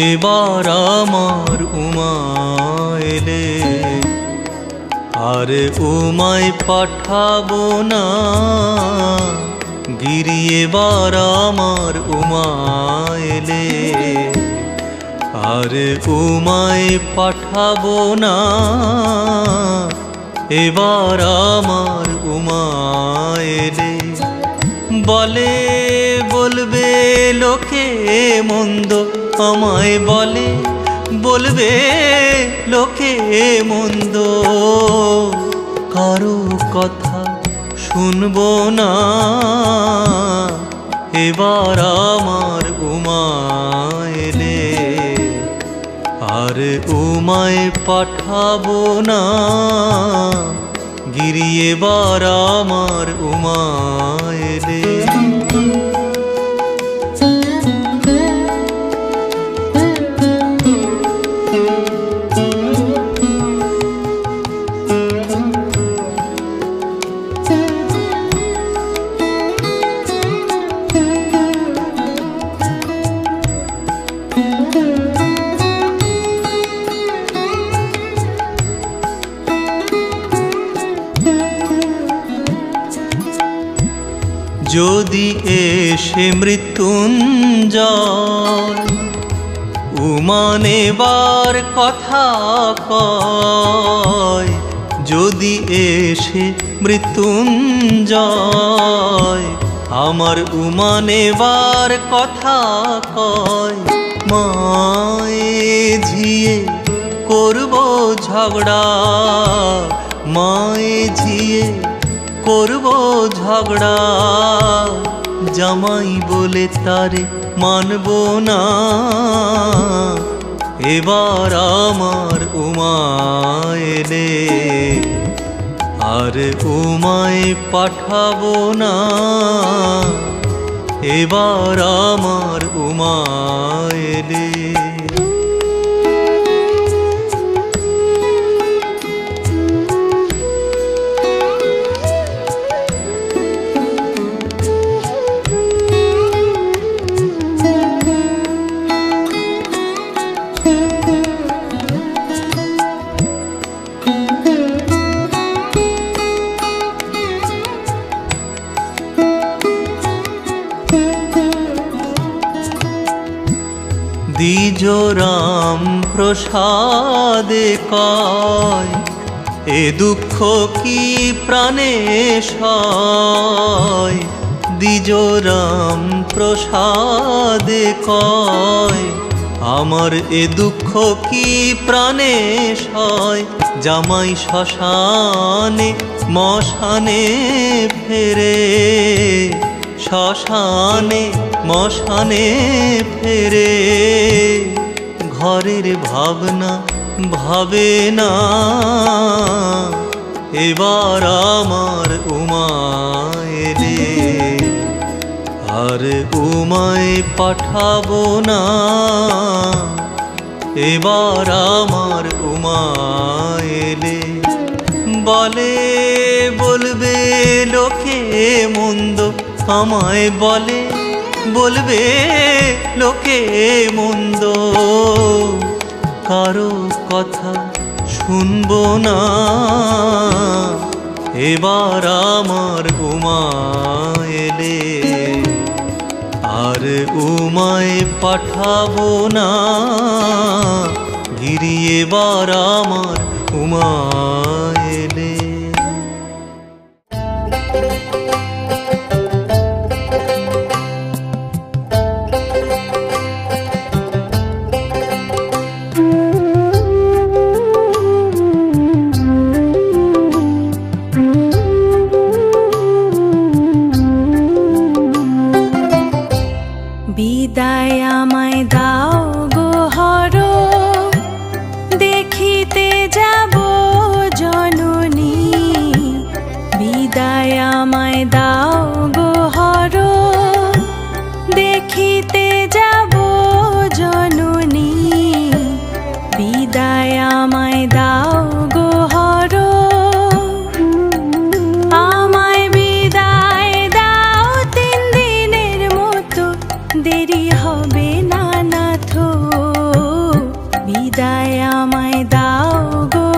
এবার আমার উমা এলে, আর উমায় পাঠাবো না গিরি। এবার আমার উমা এলে, আর উমায় পাঠাবো না। এবার আমার উমা এলে, বলে বলবে লোকে মন্দ, আমায় বলে বলবে লোকে মন্দ। কারো কথা শুনবো না, এবার আমার উমা এলে, আর উমায় পাঠাবো না গিরি। এবার আমার উমা এলে। যদি এসে মৃত্যুঞ্জয় উমা নেবার কথা কয়, যদি এসে মৃত্যুঞ্জয় আমার উমা নেবার কথা কয়। মায়ে ঝিয়ে করব ঝগড়া, মায়ে ঝিয়ে করব ঝগড়া, জামাই বলে তারে মানব না। এবার আমার উমা এলে আর উমায় পাঠাবো না। এবার আমার উমা এলে দ্বিজ রাম প্রসাদে কয়, এ দুঃখ কি প্রাণে সয়। দ্বিজ রাম প্রসাদে কয়, আমার এ দুঃখ কি প্রাণে সয়। জামাই শ্মশানে মশানে ফেরে, শ্মশানে মশানে ফেরে, ঘরের ভাবনা ভাবে না। এবার আমার উমা এলে আর উমায় পাঠাবো না। এবার আমার উমা এলে বলে বলবে লোকে মন্দ, আমায় বলে বলবে লোকে মন্দ। কারো কথা শুনবো না। এবার আমার উমা এলে আর উমায় পাঠাবো না। গিরি এবার আমার উমা এলে বিদায় আমায় দাও গো হর, দেখিতে যাব জননী। বিদায় আমায় দাও গো হর, দেখিতে যাব জননী। বিদায় আমায় দাও গো হর, আমায় বিদায় দাও 3 দিনের মতো, দেরি হবে না নাথ। বিদায় আমায় দাও গো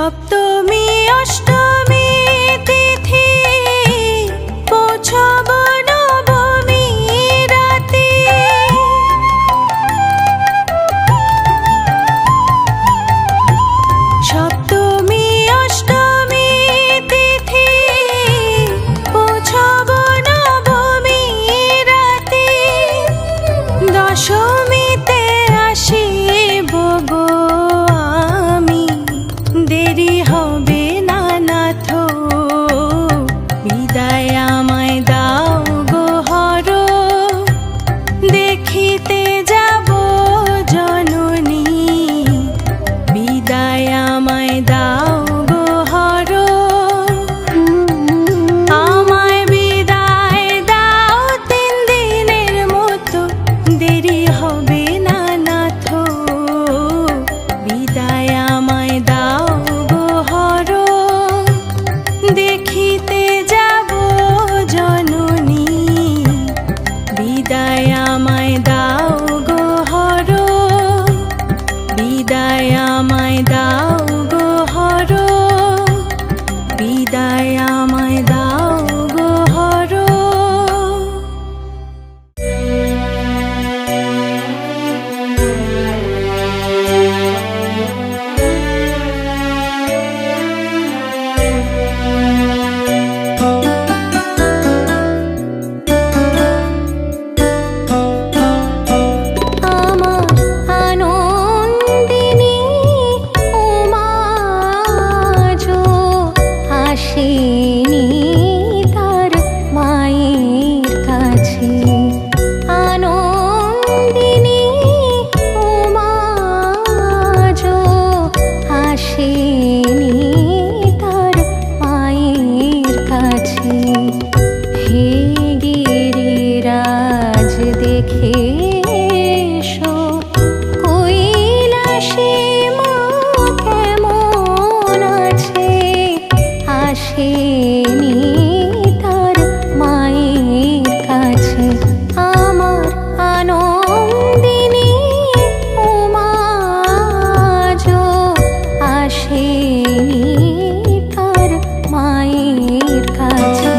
সপ্তমী অষ্টমী তিথি পৌঁছব নবমী রাতে। সপ্তমী অষ্টমী তিথি পৌঁছব নবমী রাতে। দশমীতে আসিব গো আমি, দেরি হবে না নাথ। বিদায় আমায় দাও গো হর, দেখিতে যাব জননী। বিদায় আমায় দাও গো হর, আমায় বিদায় দাও 3 দিনের মতো, দেরি হবে না নাথ। বিদায় আমায় দাও গো হর, দেখিতে যাব জননী। বিদায় আমায় দাও গো হর, বিদায় আমায় দাও গো হর, বিদায় আমায় দাও গো হর। আমার আনন্দিনী উমাজো আসেনি তার মায়ের কাছে। আনন্দিনী উমাজো আসেনি তার মায়ের কাছে। হে গিরিরাজ দেখে এসো, কৈলাসে মা কেমন আছে। আসেনি তার মায়ের কাছে। আমার আনন্দিনী উমাজো আসেনি তার মায়ের কাছে।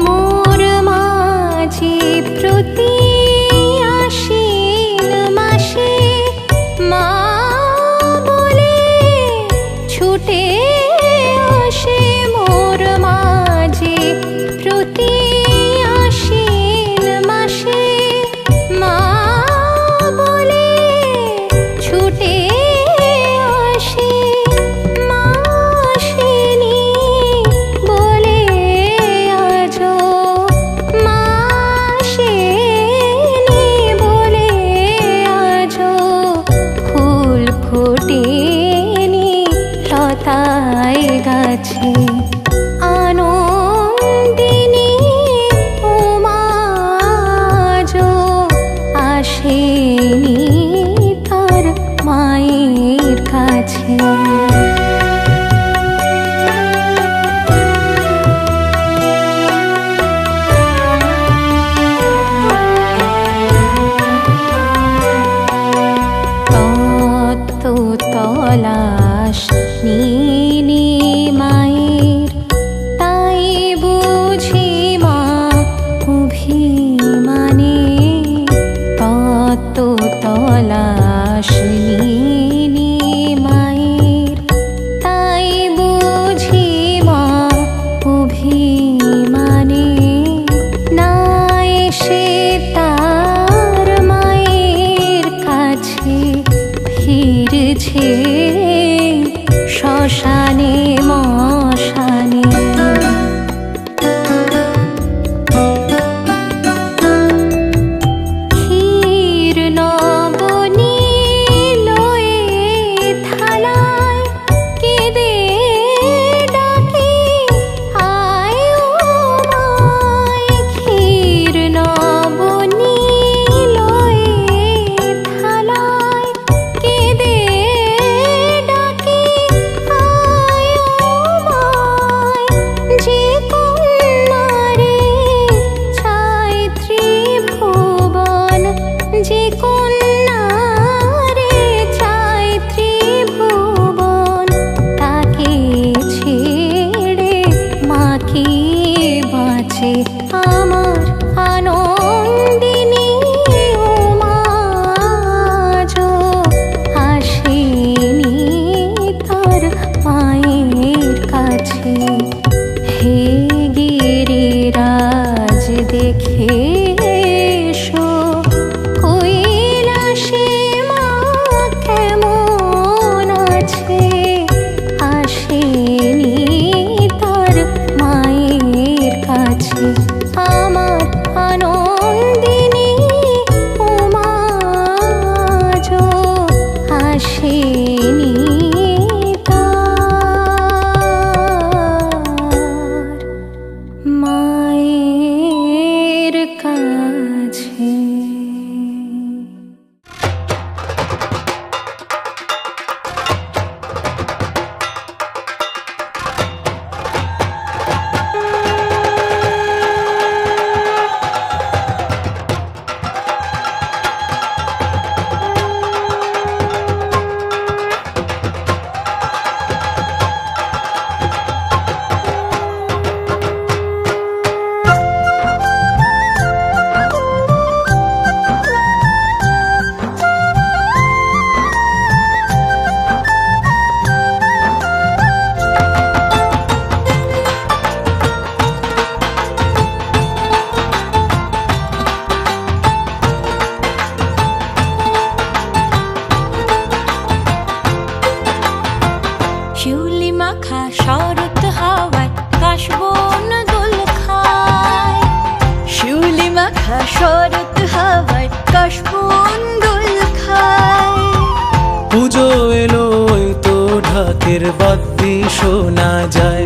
মোর মাঝে প্রতি আশ্বিন মাসে মা বলে ছুটে আসে। মোর মাঝে প্রতি আশ্বিন মাসে মা বলে ছুটে আসে। মা আসেনি বলে আজো, মা আসেনি বলে আজো। ফুল ফোটেনি লতায় গাছে। আনন্দিনী উমাজো আসেনি তার মায়ের কাছে। তত্ত্ব তলাশ নিনি মায়ের, তাই বুঝি মা অভিমানে। তত্ত্ব তলাশ নিনি মায়ের, তাই বুঝি মা অভিমানে। না এসে তার মায়ের কাছে ফিরছে শ্মশানে মশানে। ক্ষীর নবনী লয়ে থালায় কেঁদে ডাকে আয় ও মায়। ক্ষীর নবনী লয়ে থালায় কেঁদে ডাকে আয় ও মাখা শরৎ হাওয়ায় কাশবন দোল খায়। শিউলি মাখা শরৎ হাওয়ায় কাশবন দোল খায়। পুজো এলো ওই তো ঢাকের বাদ্যি শোনা যায়।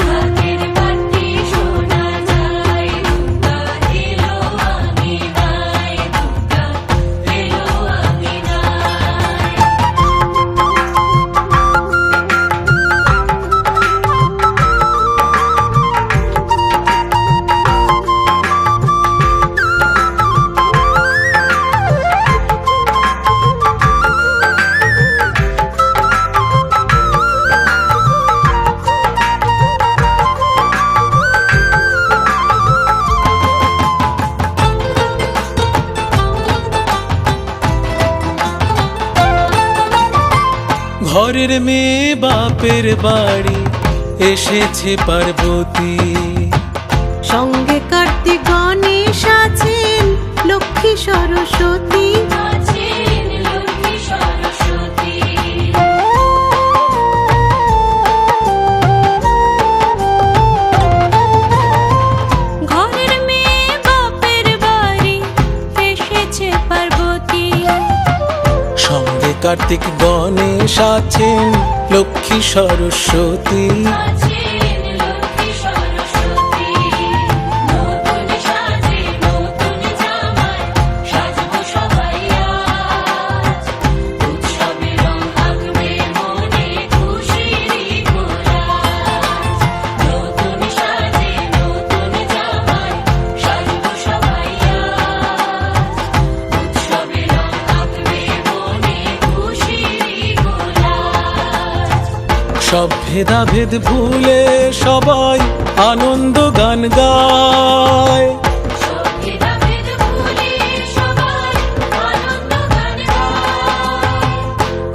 ঢাকের বাদ্যি শোনা যায়। দুর্গা এলো আঙিনায়, দুর্গা এলো আঙিনায়। ঘরের মেয়ে বাপের বাড়ি এসেছে পার্বতী। সঙ্গে কার্তিক গণেশ আছেন, লক্ষ্মী সরস্বতী। আছেন লক্ষ্মী সরস্বতী। ঘরের মেয়ে বাপের বাড়ি এসেছে পার্বতী। সঙ্গে কার্তিক গণেশ আছেন, লক্ষ্মী সরস্বতী। আছেন লক্ষ্মী সরস্বতী। নতুন সাজে নতুন জামায় সাজবো সবাই আজ। উৎসবে রং আঁকবে মনে খুশিরই কোলাজ। নতুন সাজে নতুন জামায় সাজবো সবাই আজ। উৎসবে রং আঁকবে মনে খুশিরই কোলাজ। সব ভেদাভেদ ভুলে সবাই আনন্দ গান গায়। ভেদাভেদ ভুলে সবাই আনন্দ গান গায়।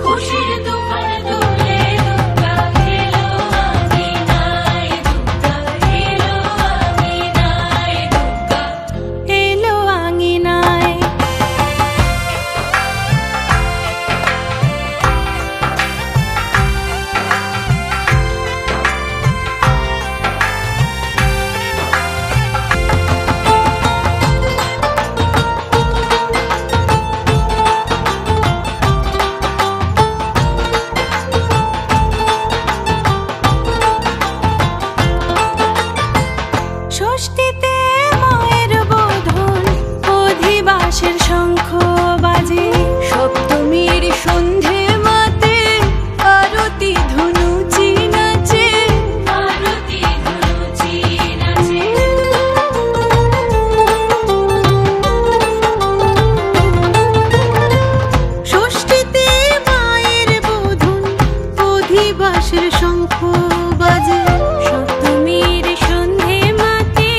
খুশির তুফান তুলে দুর্গা এলো আঙিনায়, দুর্গা এলো আঙিনায়, দুর্গা এলো আঙিনায়। ষষ্ঠীতে মায়ের বোধন, অধিবাসের শঙ্খ বাজে। সপ্তমীর সন্ধে মাতে আরতি ধনুচি নাচে। আরতি ধনুচি নাচে। ষষ্ঠীতে মায়ের বোধন, অধিবাসের শঙ্খ বাজে। সপ্তমীর সন্ধে মাতে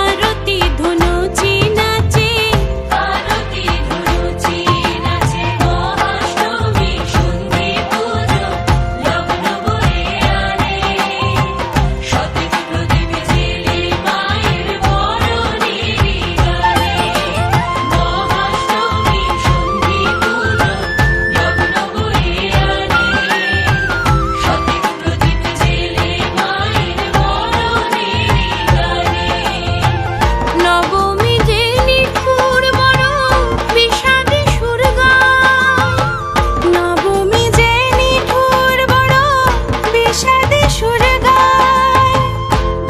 আরতি ধনুচি নাচে। আরতি ধনুচি নাচে। মহাষ্টমী সন্ধি পুজো লগ্ন বয়ে আনে। সতেজ প্রদীপ জেলে মায়ের বরণেরই গানে। মহাষ্টমী সন্ধি পুজো লগ্ন বয়ে আনে। সতেজ প্রদীপ জেলে মায়ের বরণেরই গানে। নবমী যে নিঠুর বড় বিষাদে সুর গায়। নবমী যে নিঠুর বড় বিষাদে সুর গায়।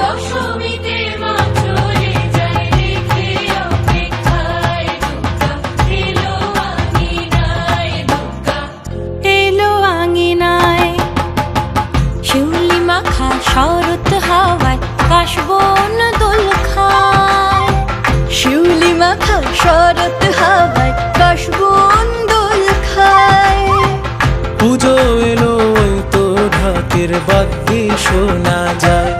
দশমীতে মা চলে যায় রেখে অপেক্ষায়। দুর্গা এলো আঙিনায়, দুর্গা এলো আঙিনায়। শিউলি মাখা শরৎ হাওয়ায় কাশবন দোল খায়। শিউলি মাখা শরৎ হাওয়ায় কাশবন দোল খায়। পুজো এলো ওই তো ঢাকের বাদ্যি শোনা যায়।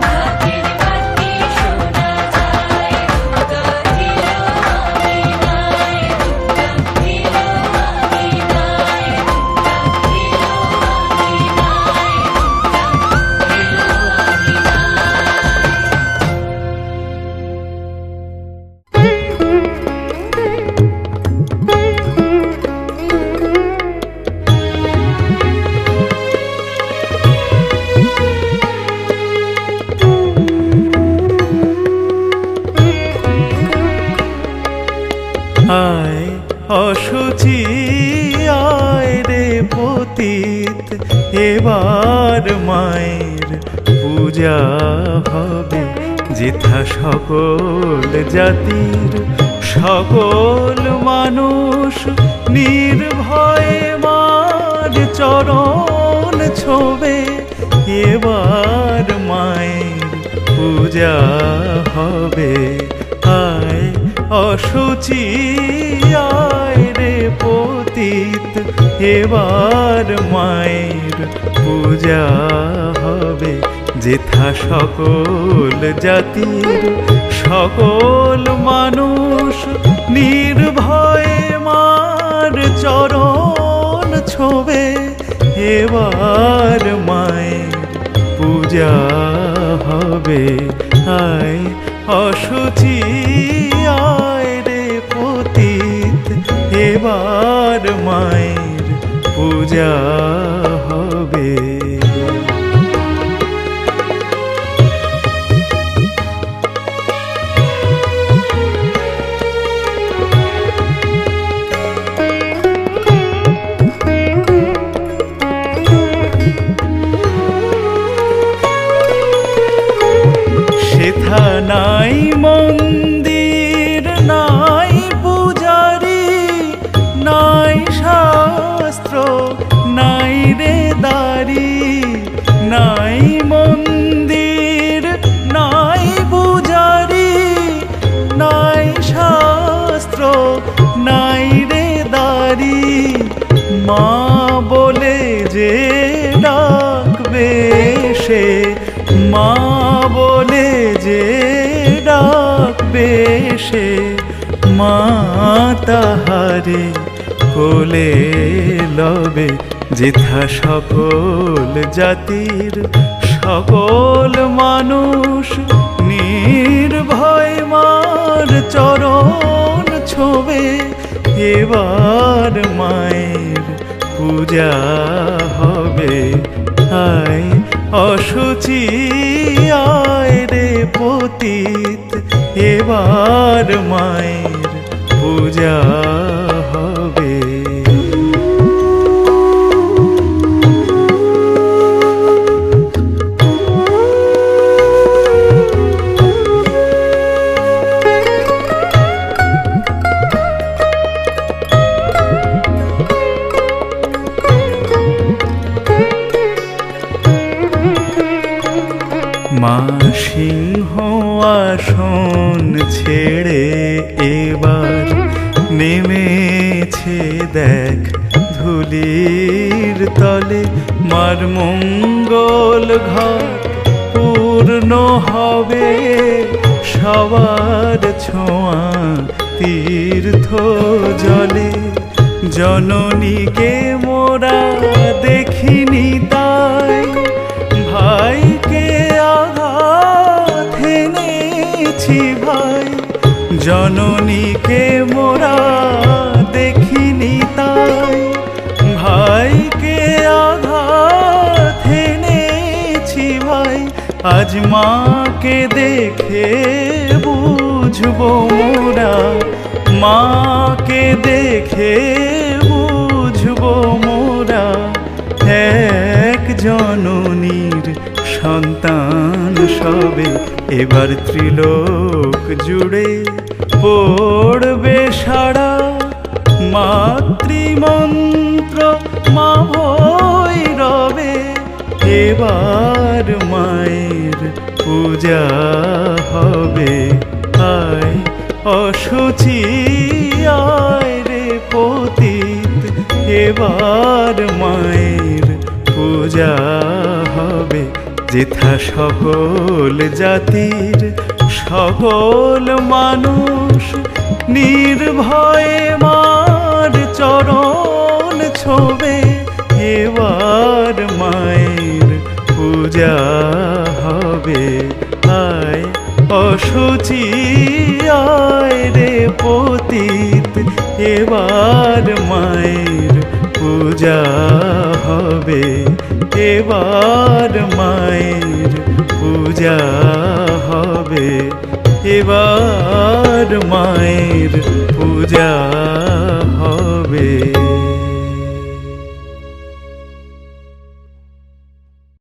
ঢাকের বাদ্যি শোনা যায়। দুর্গা এলো আঙিনায়, দুর্গা এলো আঙিনায়, দুর্গা এলো আঙিনায়, দুর্গা এলো আঙিনায়। পূজা হবে যেথা সকল জাতির সকল মানুষ নির্ভয়ে মার চরণ ছোবে। এবার মায়ের পূজা হবে। আয় অসুচি আয় রে পতিত, এবার মায়ের পূজা হবে যেথা সকল জাতির সকল মানুষ নির্ভয়ে মার চরণ ছোবে। এবার মায়ের পূজা হবে। আয় অসুচি আয় রে পতিত, এবার মায়ের পূজা হবে। সেথা নাই মন্দির নাই পূজারি, নাই শাস্ত্র নাই রে দারি। নাই মন্দির নাই পূজারি, নাই শাস্ত্র নাই রে দারি। মা বলে যে ডাকবে সে, মা বলে যে ডাকবে সে, মা তাহারে কোলে লবে। যেথা সকল জাতির সকল মানুষ নির্ভয় মার চরণ ছোবে। এবার মায়ের পূজা হবে। আয় অসুচি আয় রে পতিত, এবার মায়ের পূজা হবে। মা সিংহ আসন ছেড়ে এবার নেমেছে দেখ ধুলির তলে। মার মঙ্গল ঘট পূর্ণ হবে, সবার ছোঁয়া তীর্থ জলে। জননীকে মোরা দেখিনি তাই, ভাইকে আঘাত এনেছি ভাই। জননীকে মোরা দেখিনি তাই, ভাইকে আঘাত এনেছি ভাই। আজ মাকে দেখে বুঝবো মোরা, মাকে দেখে বুঝবো মোরা। এক জননীর সন্তান সবে, এবার ত্রিলোক জুড়ে পড়বে সারা। মাতৃমন্ত্র মা ভৈরবে, এবার মায়ের পূজা হবে। আয় অসুচি আয় রে পতিত, এবার মায়ের পূজা হবে। যেথা সকল জাতির সকল মানুষ নির্ভয়ে মার চরণ ছোবে। এবার মায়ের পূজা হবে। আয় অসুচি আয় রে পতিত, এবার মায়ের পূজা হবে। এবার মায়ের পূজা হবে। এবার মায়ের পূজা